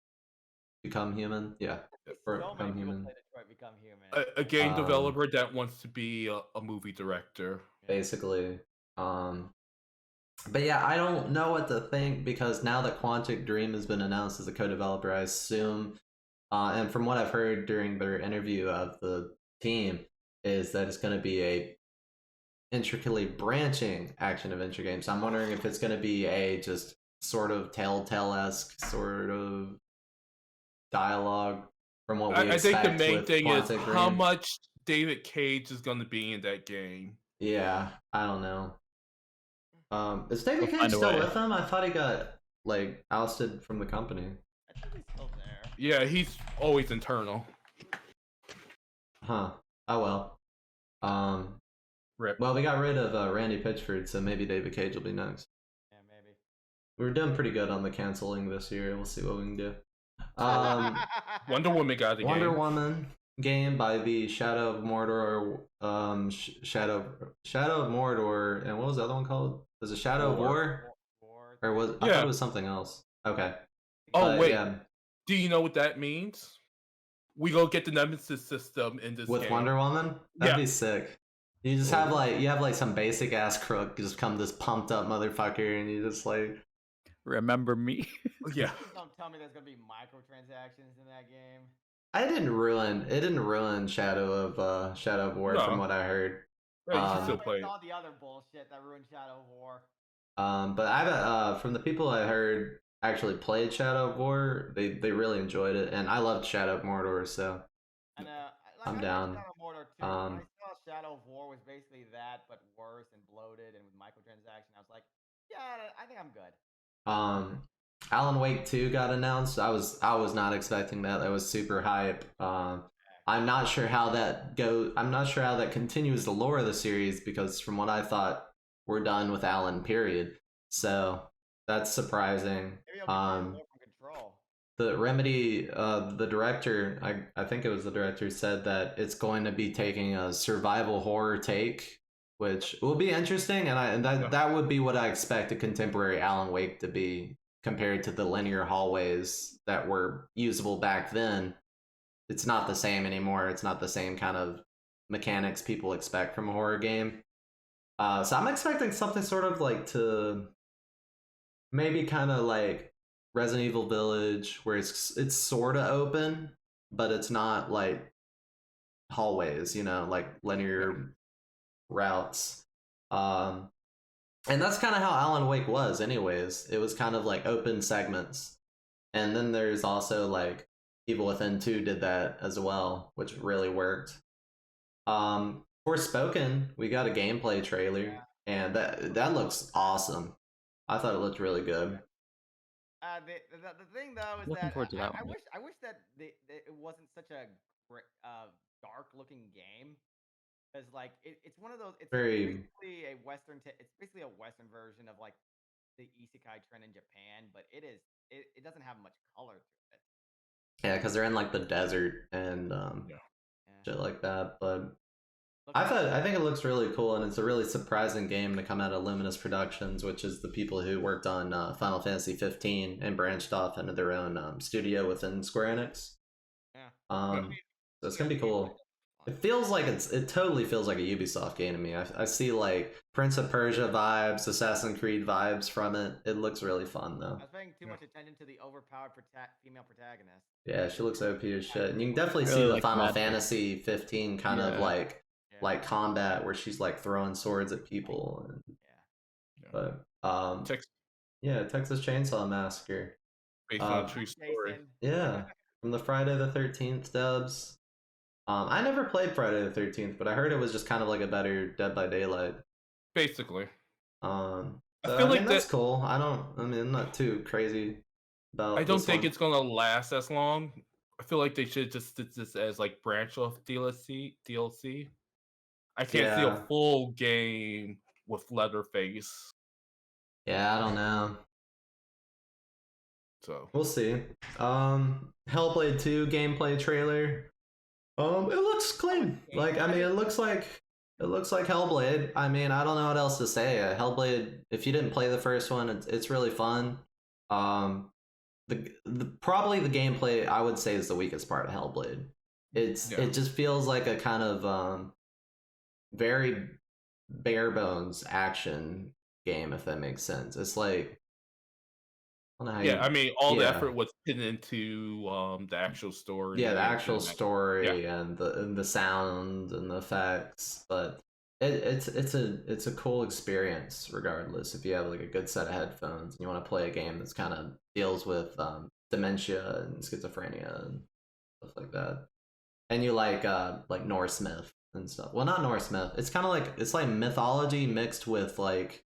Become Human. Yeah, Become Human. Detroit Become Human. A game developer that wants to be a movie director. Basically. But yeah, I don't know what to think because now that Quantic Dream has been announced as a co-developer, I assume, and from what I've heard during their interview of the team, is that it's going to be a intricately branching action-adventure game. So I'm wondering if it's going to be a just sort of Telltale-esque sort of dialogue from what we expect. I think the main thing is Dream. how much David Cage is going to be in that game. Yeah, I don't know. Is David Cage still with them? I thought he got like ousted from the company. I think he's still there. Yeah, he's always internal. Huh. Oh well. Rip. Well, we got rid of Randy Pitchford, so maybe David Cage will be next. Yeah, maybe. We're doing pretty good on the canceling this year. We'll see what we can do. Wonder Woman got the Wonder game. Woman game by the Shadow of Mordor, Shadow of Mordor, and what was the other one called? Was it Shadow of War? Or was I thought it was something else. Okay. Oh wait. Yeah. Do you know what that means? We go get the Nemesis system in this with game. Wonder Woman? That'd be sick. You just have like some basic ass crook just come this pumped up motherfucker and you just like remember me. Yeah. Don't tell me there's gonna be microtransactions in that game. It didn't ruin Shadow of War from what I heard. Yeah, you can still play. It's all the other bullshit that ruined Shadow of War. But I've from the people I heard actually played Shadow of War, they really enjoyed it, and I loved Shadow of Mordor, so and, I'm down. Shadow of Mordor too. When I saw Shadow of War was basically that, but worse and bloated and with microtransaction, I was like, yeah, I think I'm good. Alan Wake 2 got announced. I was not expecting that. That was super hype. I'm not sure how that goes. I'm not sure how that continues the lore of the series because from what I thought, we're done with Alan. Period. So that's surprising. The Remedy, the director, I think it was the director, said that it's going to be taking a survival horror take, which will be interesting, and that would be what I expect a contemporary Alan Wake to be compared to the linear hallways that were usable back then. It's not the same anymore. It's not the same kind of mechanics people expect from a horror game. So I'm expecting something sort of like to maybe kind of like Resident Evil Village, where it's sort of open, but it's not like hallways, like linear routes. And that's kind of how Alan Wake was anyways. It was kind of like open segments. And then there's also like Evil Within 2 did that as well, which really worked. Forspoken, we got a gameplay trailer, and that looks awesome. I thought it looked really good. The thing though is looking that forward to that I one. wish that it wasn't such a dark looking game, because like it's one of those. It's basically a Western. It's basically a Western version of like the isekai trend in Japan, but it doesn't have much color to it. Yeah, because they're in like the desert and shit like that. But I think it looks really cool, and it's a really surprising game to come out of Luminous Productions, which is the people who worked on Final Fantasy 15 and branched off into their own studio within Square Enix. Yeah. So it's gonna be cool. It feels like it totally feels like a Ubisoft game to me. I see like Prince of Persia vibes, Assassin's Creed vibes from it. It looks really fun though. I was paying too much attention to the overpowered female protagonist. Yeah, she looks OP as shit. And you can definitely see the Final Fantasy 15 kind of like combat where she's like throwing swords at people. And, but Texas Chainsaw Massacre. Based on a true story. Yeah, from the Friday the 13th dubs. I never played Friday the 13th, but I heard it was just kind of like a better Dead by Daylight. Basically. So, I mean, that's cool. I'm not too crazy about I don't think it's gonna last as long. I feel like they should just did this as like branch off DLC. I can't see a full game with Leatherface. Yeah, I don't know. So we'll see. Hellblade 2 gameplay trailer. It looks clean. Like, I mean, it looks like Hellblade. I mean, I don't know what else to say. Hellblade, if you didn't play the first one, it's really fun. Probably the gameplay I would say is the weakest part of Hellblade. It just feels like a kind of very bare bones action game, if that makes sense. It's like I mean, all the effort was put into the actual story. Yeah, the actual story and the sound and the effects, but it's a cool experience regardless. If you have like a good set of headphones and you want to play a game that's kind of deals with dementia and schizophrenia and stuff like that, and you like Norse myth and stuff. Well, not Norse myth. It's kind of like mythology mixed with like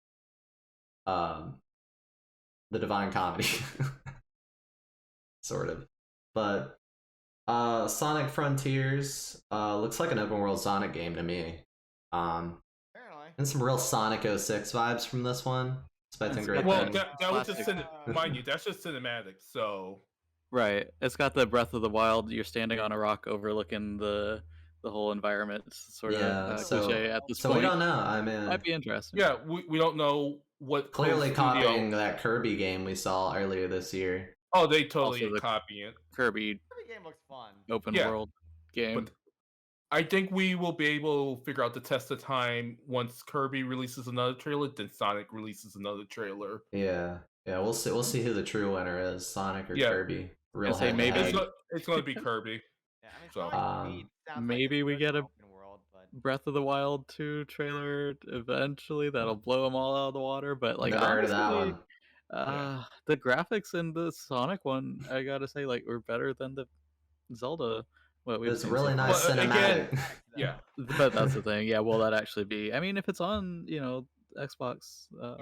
the Divine Comedy. Sort of. But Sonic Frontiers looks like an open world Sonic game to me. And some real Sonic 06 vibes from this one. Expecting great things. That was just mind you, that's just cinematic, so right. It's got the Breath of the Wild, you're standing on a rock overlooking the whole environment. It's sort of cliche at this point. So we don't know. I mean, might be interesting. Yeah, we don't know what clearly copying that Kirby game we saw earlier this year. Oh, they totally copy it. Kirby game looks fun. Open world game. But I think we will be able to figure out the test of time once Kirby releases another trailer, then Sonic releases another trailer. Yeah, we'll see who the true winner is, Sonic or Kirby. Real head maybe it's going to be Kirby. Maybe we get a Breath of the Wild 2 trailer eventually that'll blow them all out of the water, but like never heard of that one. The graphics in the Sonic one, I gotta say, like, were better than the Zelda. It's really nice cinematic. Yeah, but that's the thing. Yeah, will that actually be? I mean, if it's on, Xbox. I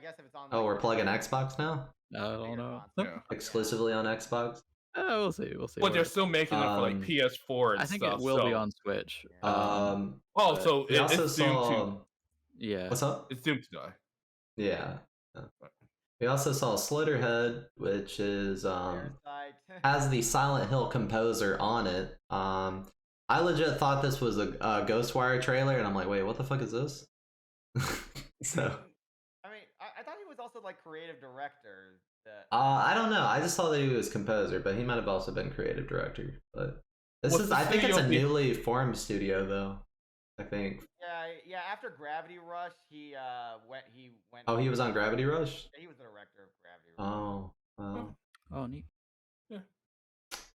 guess if it's on. Oh, we're plugging Xbox now. I don't know. Exclusively on Xbox. We'll see. But they're still making it for like PS4 and I think stuff, it will be on Switch. So it's doomed to. Yeah. What's up? It's doomed to die. Yeah. We also saw Slitterhead, which is has the Silent Hill composer on it. I legit thought this was a Ghostwire trailer, and I'm like, wait, what the fuck is this? So. I mean, I thought he was also like creative director. I don't know. I just saw that he was composer, but he might have also been creative director. But I think it's a newly formed studio, though. I think. Yeah. After Gravity Rush, he went. Oh, he was on Gravity Rush. Yeah, he was the director of Gravity Rush. Oh. Oh, neat. Yeah.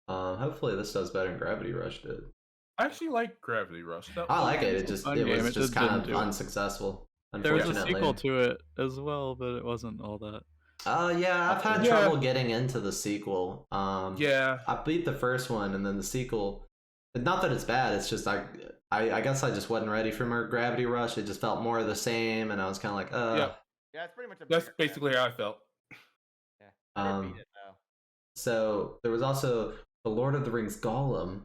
Hopefully this does better than Gravity Rush did. I actually like Gravity Rush. I like it. It was just kind of unsuccessful. There was a sequel to it as well, but it wasn't all that. Yeah, I've had trouble getting into the sequel. I beat the first one, and then the sequel. Not that it's bad. It's just I guess I just wasn't ready for more Gravity Rush. It just felt more of the same, and I was kind of like, Yeah, it's pretty much. That's basically how I felt. Yeah. So there was also the Lord of the Rings Gollum.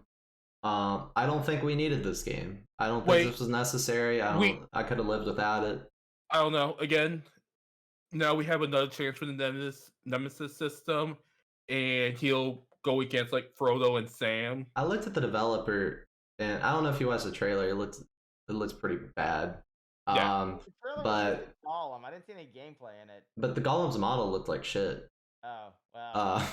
I don't think we needed this game. I don't think this was necessary. I could have lived without it. I don't know. Again, now we have another chance for the Nemesis system, and he'll go against like Frodo and Sam. I looked at the developer, and I don't know if you watched the trailer. It looks pretty bad. Yeah. But Gollum, I didn't see any gameplay in it. But the Gollum's model looked like shit. Oh well.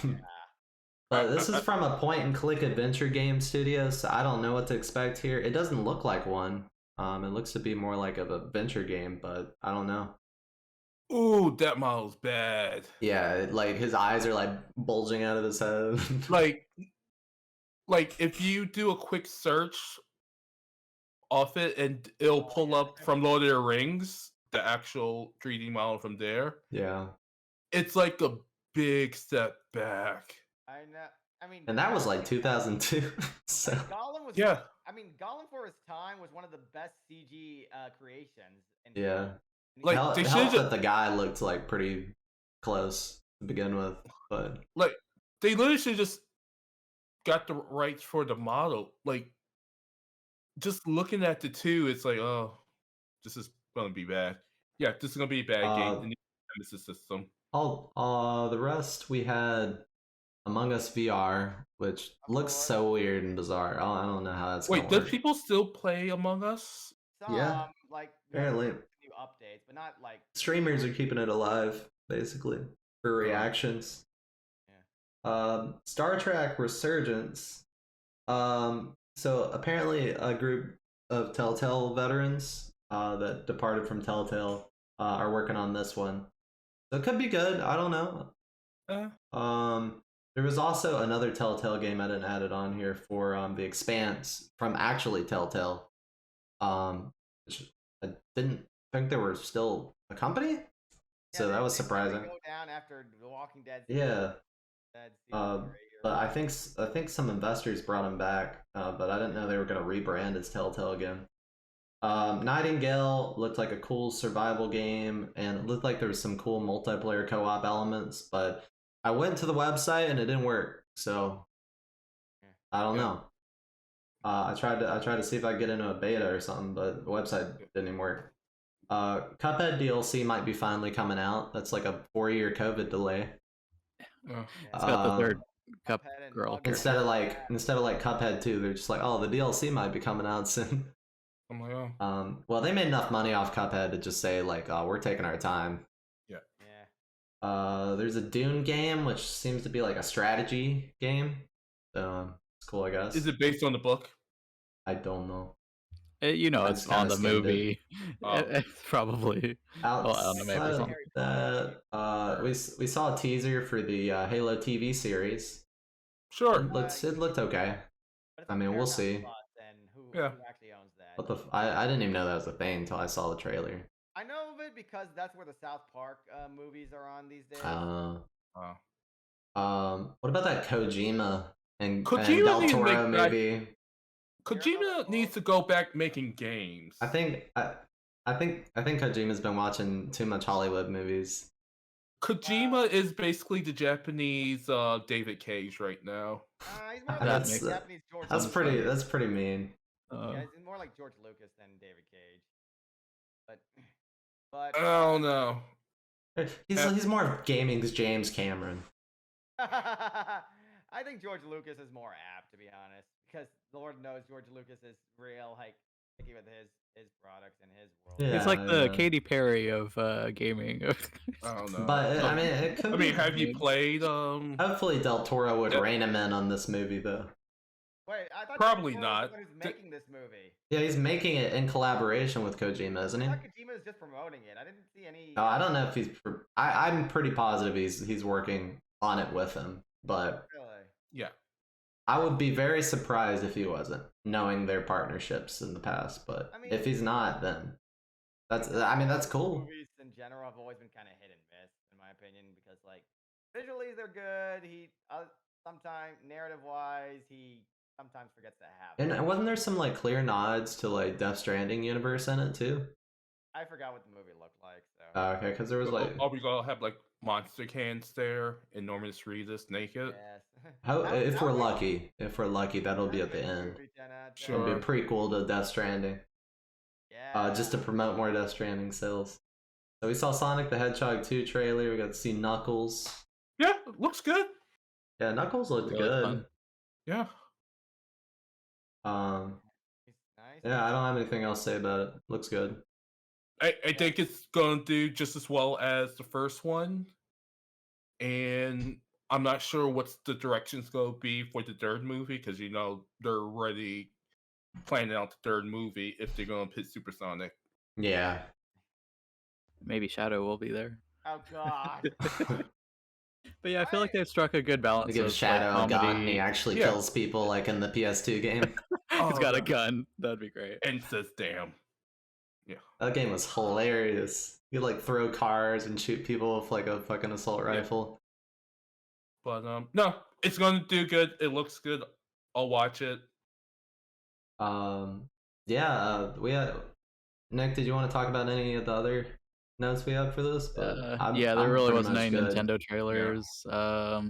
But this is from a point-and-click adventure game studio, so I don't know what to expect here. It doesn't look like one. It looks to be more like an adventure game, but I don't know. Ooh, that model's bad. Yeah, like his eyes are like bulging out of his head. like if you do a quick search off it, and it'll pull up from Lord of the Rings, the actual 3D model from there. Yeah. It's like a big step back. I know. I mean, and that was like 2002. So Gollum was. Yeah. I mean, Gollum for his time was one of the best CG creations. Yeah. Like it helped that the guy looked like pretty close to begin with, but like they literally just got the rights for the model. Like just looking at the two, it's like, oh, this is gonna be bad. Yeah, this is gonna be a bad game in the Nemesis system. The rest we had Among Us VR, which looks so weird and bizarre. I don't know how that's Wait, gonna work. does people still play Among Us? Yeah, like apparently. New updates, but not like Streamers are keeping it alive, basically, for reactions. Yeah. Star Trek Resurgence. So apparently a group of Telltale veterans that departed from Telltale are working on this one. So it could be good. I don't know. There was also another Telltale game I didn't add it on here for The Expanse from actually Telltale. Which I didn't think they were still a company. So that was surprising. Go down after The Walking Dead. Yeah. But I think some investors brought him back, but I didn't know they were going to rebrand as Telltale again. Nightingale looked like a cool survival game, and it looked like there was some cool multiplayer co-op elements, but I went to the website and it didn't work, so I don't know. I tried to see if I could get into a beta or something, but the website didn't even work. Cuphead DLC might be finally coming out. That's like a 4-year COVID delay. It's got the third Cup girl. Instead of like Cuphead 2, they're just like, oh, the DLC might be coming out soon. Oh my god. Well, they made enough money off Cuphead to just say like, oh, we're taking our time. Yeah. There's a Dune game, which seems to be like a strategy game. It's cool, I guess. Is it based on the book? I don't know. It's on the movie. It's probably. Outside of that, we saw a teaser for the Halo TV series. Sure. It looked okay. I mean, we'll see. Who actually owns that? I didn't even know that was a thing until I saw the trailer. I know of it because that's where the South Park movies are on these days. What about that Kojima and Del Toro movie? Kojima needs to go back making games. I think Kojima's been watching too much Hollywood movies. Kojima is basically the Japanese David Cage right now. He's more like Japanese George Lucas. That's pretty mean. Yeah, he's more like George Lucas than David Cage. But I don't know. He's more of gaming's James Cameron. I think George Lucas is more apt, to be honest, because Lord knows George Lucas is real, like, picky with his products and his world. Yeah, it's like the Katy Perry of gaming. I don't know. But I mean, it could be. Have you played? Hopefully, Del Toro would rein him in on this movie, though. Wait, I thought probably not. Who's making this movie? Yeah, he's making it in collaboration with Kojima, isn't he? I thought Kojima is just promoting it. I didn't see any. I don't know if he's. I'm pretty positive he's working on it with him, but really, yeah, I would be very surprised if he wasn't, knowing their partnerships in the past. But if he's not, then that's cool. Movies in general have always been kind of hit and miss, in my opinion, because like visually they're good. He sometimes narrative wise he sometimes forgets to have. And wasn't there some like clear nods to like Death Stranding universe in it too? I forgot what the movie looked like. So okay, because there was like we gonna have like monster cans there and Norman Reedus naked. Yes. If we're lucky, that'll be at the end. Sure. It'll be a prequel to Death Stranding. Yeah. Just to promote more Death Stranding sales. So we saw Sonic the Hedgehog 2 trailer. We got to see Knuckles. Yeah, looks good. Yeah, Knuckles looked good. Fun. Yeah. Yeah, I don't have anything else to say about it. Looks good. I think it's going to do just as well as the first one. And I'm not sure what's the direction's going to be for the third movie because they're already planning out the third movie if they're going to put Supersonic. Yeah. Maybe Shadow will be there. Oh God. But yeah, I feel like they've struck a good balance They give of Shadow like, a gun and comedy. he actually kills people like in the PS2 game. He's got a gun. That'd be great. And says, "Damn." Yeah. That game was hilarious. You like throw cars and shoot people with like a fucking assault rifle. But no, it's gonna do good. It looks good. I'll watch it. Yeah, we had Nick, did you want to talk about any of the other notes we have for this? But yeah, there really wasn't any good. Nintendo trailers. Yeah.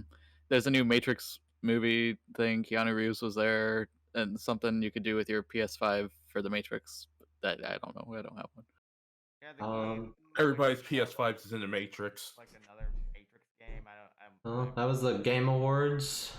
There's a new Matrix movie thing. Keanu Reeves was there, and something you could do with your PS5 for the Matrix. That I don't know. I don't have one. Yeah, the game, everybody's PS5 is in the Matrix. Like another Matrix game. That was the Game Awards.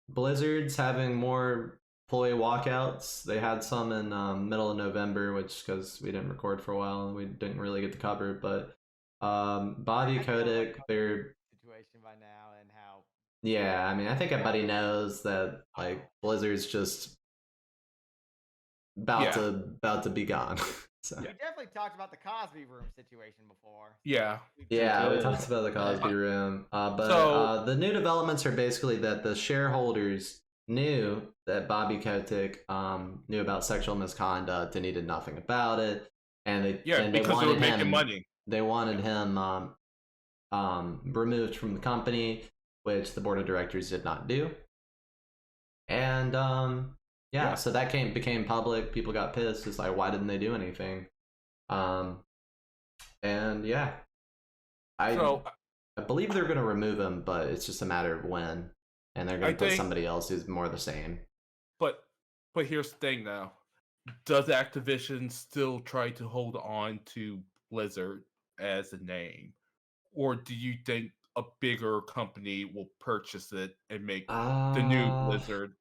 Blizzard's having more employee walkouts. They had some in middle of November, which because we didn't record for a while and we didn't really get to cover. But Bobby Kotick, their situation by now and how. Yeah, I mean, I think everybody knows that like Blizzard's just about to be gone. So. We definitely talked about the Cosby Room situation before. Yeah. Yeah, we talked about the Cosby Room. But the new developments are basically that the shareholders knew that Bobby Kotick knew about sexual misconduct and he did nothing about it. And because they were making money. They wanted him removed from the company, which the board of directors did not do. And so that became public. People got pissed. It's like, why didn't they do anything? I believe they're going to remove him, but it's just a matter of when. And they're going to put somebody else who's more the same. But here's the thing now. Does Activision still try to hold on to Blizzard as a name? Or do you think a bigger company will purchase it and make the new Blizzard?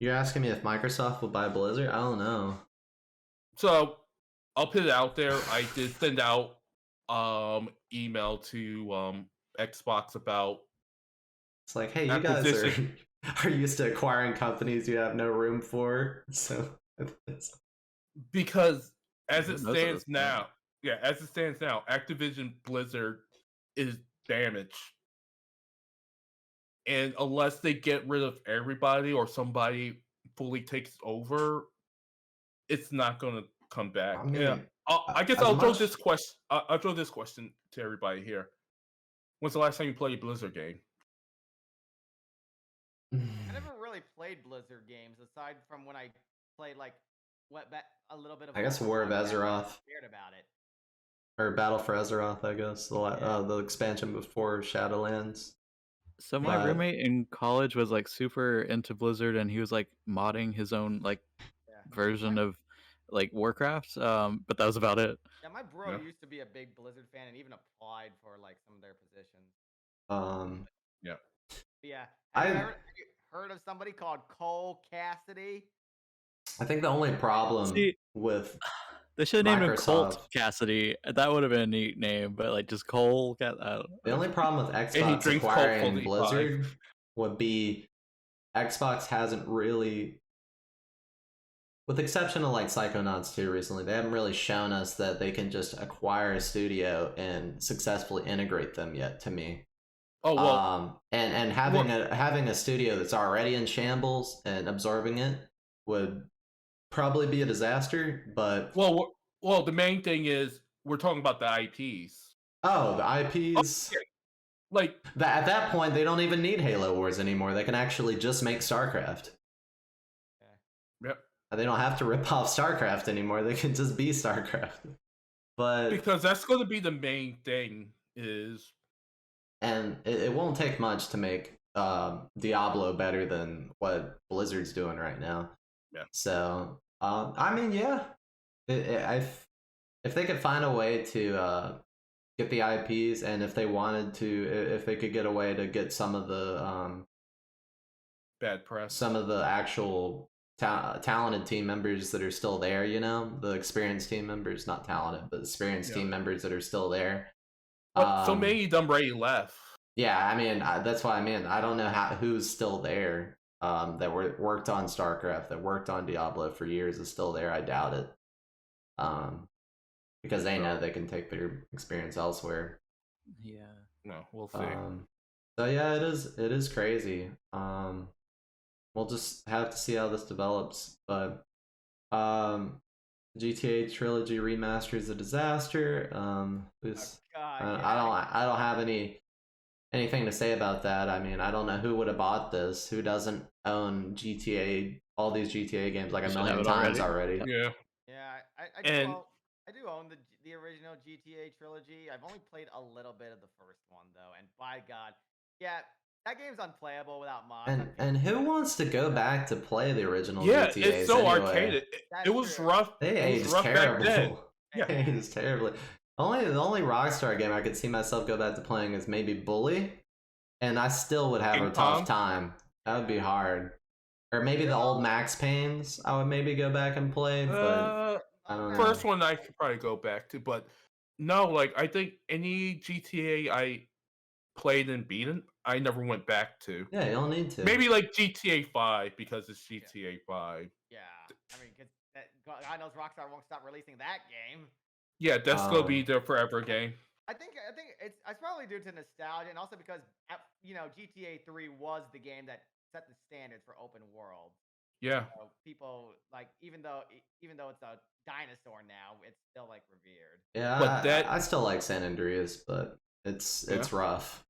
You're asking me if Microsoft will buy Blizzard? I don't know. So I'll put it out there. I did send out email to Xbox about. It's like, hey, you guys are used to acquiring companies you have no room for. So because as it stands now, Activision Blizzard is damaged. And unless they get rid of everybody or somebody fully takes over, it's not going to come back. I mean, I guess I'll throw this question. I'll throw this question to everybody here. When's the last time you played a Blizzard game? I never really played Blizzard games aside from when I played a little bit of. I guess War of Azeroth. Scared about it. Or Battle for Azeroth, I guess the expansion before Shadowlands. So my roommate in college was like super into Blizzard, and he was like modding his own version of like Warcraft. But that was about it. Yeah, my bro used to be a big Blizzard fan and even applied for like some of their positions. Yeah. Have you heard of somebody called Cole Cassidy? I think the only problem with they should have named him Colt Cassidy. That would have been a neat name, but like just Cole. The only problem with Xbox acquiring Blizzard would be Xbox hasn't really, with the exception of like Psychonauts 2 recently, they haven't really shown us that they can just acquire a studio and successfully integrate them yet. To me. Oh well, and having a studio that's already in shambles and absorbing it would probably be a disaster. But well, the main thing is we're talking about the IPs. Oh, the IPs. Okay. Like at that point, they don't even need Halo Wars anymore. They can actually just make StarCraft. Yep. They don't have to rip off StarCraft anymore. They can just be StarCraft. But because that's going to be the main thing is. And it won't take much to make Diablo better than what Blizzard's doing right now. Yeah. So, I mean, yeah. If they could find a way to get the IPs, and if they wanted to, if they could get a way to get some of the bad press, some of the actual talented team members that are still there, the experienced team members, not talented, but experienced team members that are still there. So many of them already left. Yeah, I mean, that's what I mean. I don't know who's still there that worked on StarCraft, that worked on Diablo for years is still there. I doubt it. Because they know they can take their experience elsewhere. Yeah. No, we'll see. So yeah, it is crazy. We'll just have to see how this develops. But GTA Trilogy Remaster is a disaster. God, I don't have anything to say about that. I mean, I don't know who would have bought this. Who doesn't own GTA, all these GTA games like a million times already? Yeah. Yeah, I do own the original GTA trilogy. I've only played a little bit of the first one though, and by God, yeah, that game's unplayable without mods. And who wants to go back to play the original Yeah, GTAs it's so anyway? arcaded. It was rough. They It was aged rough terrible. back then. Yeah. They aged terribly. The only Rockstar game I could see myself go back to playing is maybe Bully, and I still would have a tough time. That would be hard. Or maybe the old Max Paynes, I would maybe go back and play, but I don't know. First one I could probably go back to, but no, like I think any GTA I played and beaten, I never went back to. Yeah, you don't need to. Maybe like GTA 5 because it's GTA 5. Yeah, I mean, God knows Rockstar won't stop releasing that game. Yeah, that's gonna be their forever game. I think it's probably due to nostalgia, and also because GTA 3 was the game that set the standards for open world. Yeah, people like even though it's a dinosaur now, it's still like revered. Yeah, but I still like San Andreas, but it's rough.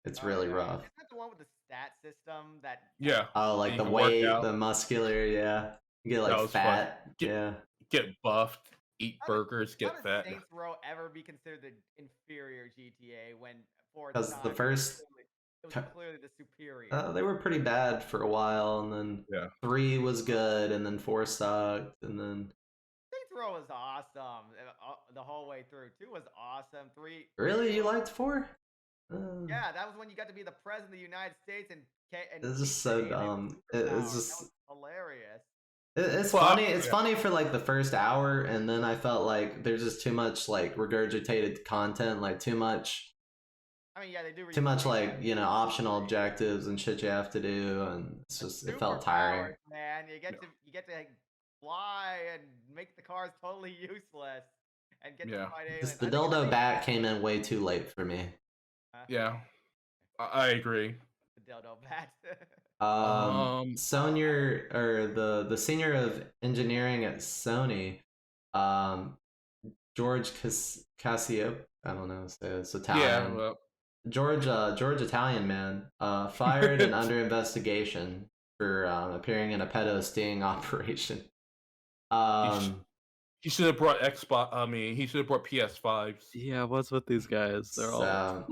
It's really rough. Isn't that the one with the stat system that? Yeah. Oh, like the weight, the muscular, yeah. You get like fat, get buffed, eat burgers, get fat. Saints Row ever be considered the inferior GTA when because the first it was clearly the superior. They were pretty bad for a while, and then 3 was good, and then 4 sucked, and then Saints Row was awesome the whole way through. 2 was awesome. 3 really you liked 4? Yeah, that was when you got to be the president of the United States, and it's just so dumb. It's just hilarious. It's funny. It's funny for like the first hour, and then I felt like there's just too much like regurgitated content, like too much. I mean, yeah, they do too much, like, you know, optional objectives and shit you have to do, and it's just it felt tiring. Man, you get to fly and make the cars totally useless, and get to fight aliens. Just the dildo bat came in way too late for me. Yeah, I agree. The dildo bat. Sony, or the senior of engineering at Sony, George Cassio, I don't know, it's Italian. Yeah, well. George Italian man, fired and under investigation for appearing in a pedo sting operation. He should have brought Xbox. I mean, he should have brought PS5s. Yeah, what's with these guys? They're all.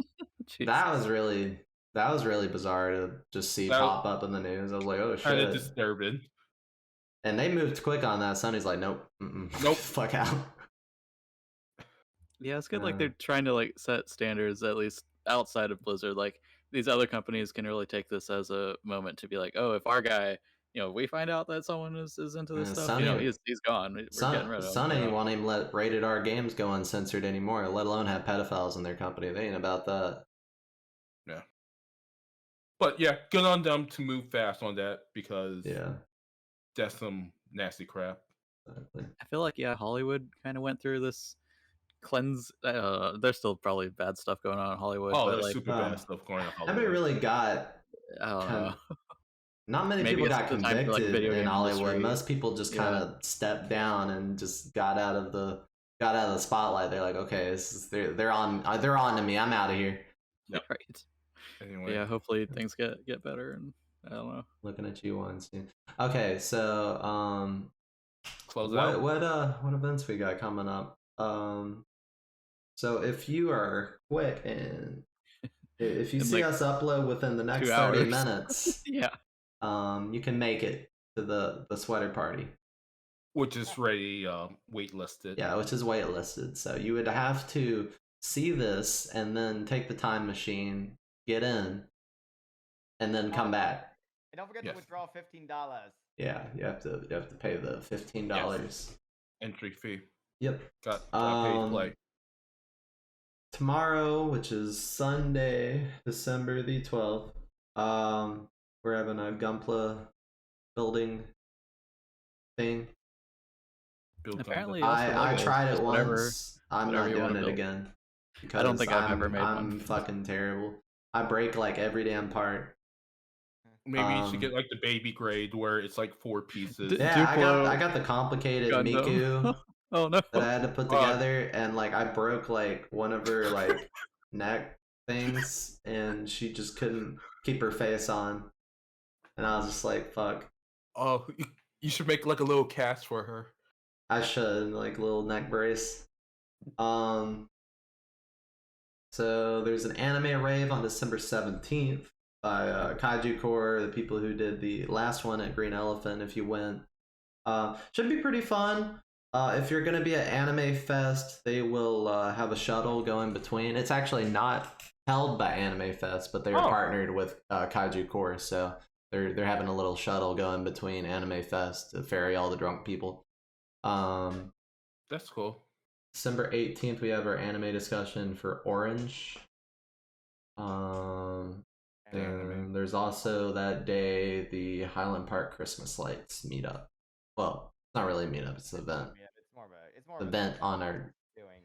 That was really bizarre to just see pop up in the news. I was like, oh shit. Kind of disturbing. And they moved quick on that. Sony's like, nope, nope, fuck out. Yeah, it's good. Like they're trying to like set standards at least outside of Blizzard. Like these other companies can really take this as a moment to be like, oh, if our guy, you know, we find out that someone is into this stuff, Sony, you know, he's gone. We're getting rid of him. Sony won't even let rated R games go uncensored anymore, let alone have pedophiles in their company. They ain't about that. Yeah. But yeah, good on them to move fast on that, because that's some nasty crap. Exactly. I feel like Hollywood kind of went through this cleanse. There's still probably bad stuff going on in Hollywood. Oh, but there's like, super bad stuff going on in Hollywood. Nobody really got. I don't know. Not many people got convicted in Hollywood. Most people just kind of stepped down and just got out of the spotlight. They're like, okay, they're on to me. I'm out of here. Yep. Right. Anyway, yeah, hopefully things get better, and I don't know. Looking at you one soon. Okay, so close out. What events we got coming up? So if you are quick and if you see us upload within the next 30 minutes, you can make it to the sweater party, which is already waitlisted. Yeah, which is waitlisted. So you would have to see this and then take the time machine, get in, and then come back. And don't forget to withdraw $15. Yeah, you have to pay the $15 entry fee. Yep. Got paid to play. tomorrow, which is Sunday, December the 12th, we're having a Gunpla building thing. Apparently, I tried it whatever, once. I'm whatever not you wanna doing it build. again. I don't think I've ever made I'm one. fucking terrible. I break like every damn part. Maybe you should get like the baby grade where it's like 4 pieces. Yeah, Duplo I got the complicated Gundam. Miku Oh no. that I had to put together, and like I broke like one of her like neck things, and she just couldn't keep her face on, and I was just like, fuck. Oh, you should make like a little cast for her. I should, like a little neck brace. So there's an anime rave on December 17th by Kaiju Core, the people who did the last one at Green Elephant. If you went, should be pretty fun. If you're gonna be at Anime Fest, they will have a shuttle going between. It's actually not held by Anime Fest, but they're partnered with Kaiju Core, so they're having a little shuttle going between Anime Fest to ferry all the drunk people. That's cool. December 18th, we have our anime discussion for Orange. And there's also that day the Highland Park Christmas Lights meetup. Well, it's not really a meetup; it's an event. Yeah, it's more of Event on our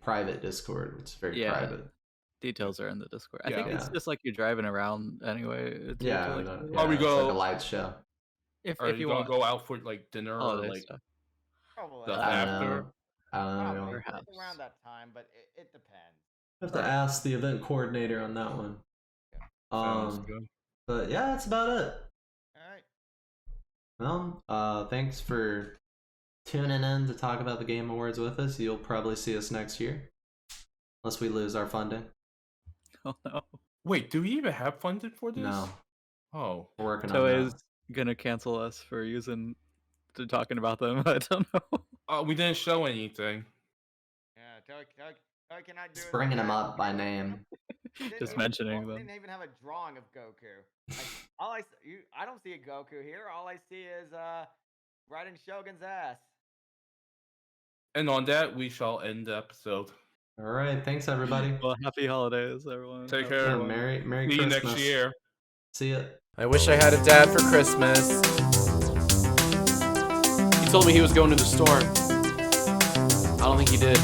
private Discord, which is very private. Details are in the Discord. I think it's just like you're driving around anyway. Yeah, like, oh, we go it's like a light show. If you want to go out for like dinner or like stuff. Probably. after. I don't know. Perhaps around that time, but it depends. I have to ask the event coordinator on that one. Sounds good. But yeah, that's about it. All right. Well, thanks for tuning in to talk about the Game Awards with us. You'll probably see us next year, unless we lose our funding. Oh no! Wait, do we even have funding for this? No. Oh, we're working on that. Toei is gonna cancel us for talking about them. I don't know. We didn't show anything. Yeah, Toei cannot do it. Bringing them up by name. Just mentioning them. Didn't even have a drawing of Goku. Like, I don't see a Goku here. All I see is right in Shogun's ass. And on that, we shall end the episode. All right, thanks everybody. Well, happy holidays, everyone. Take care. Merry See Christmas. you next year. See ya. I wish I had a dad for Christmas. He told me he was going to the store. I don't think he did.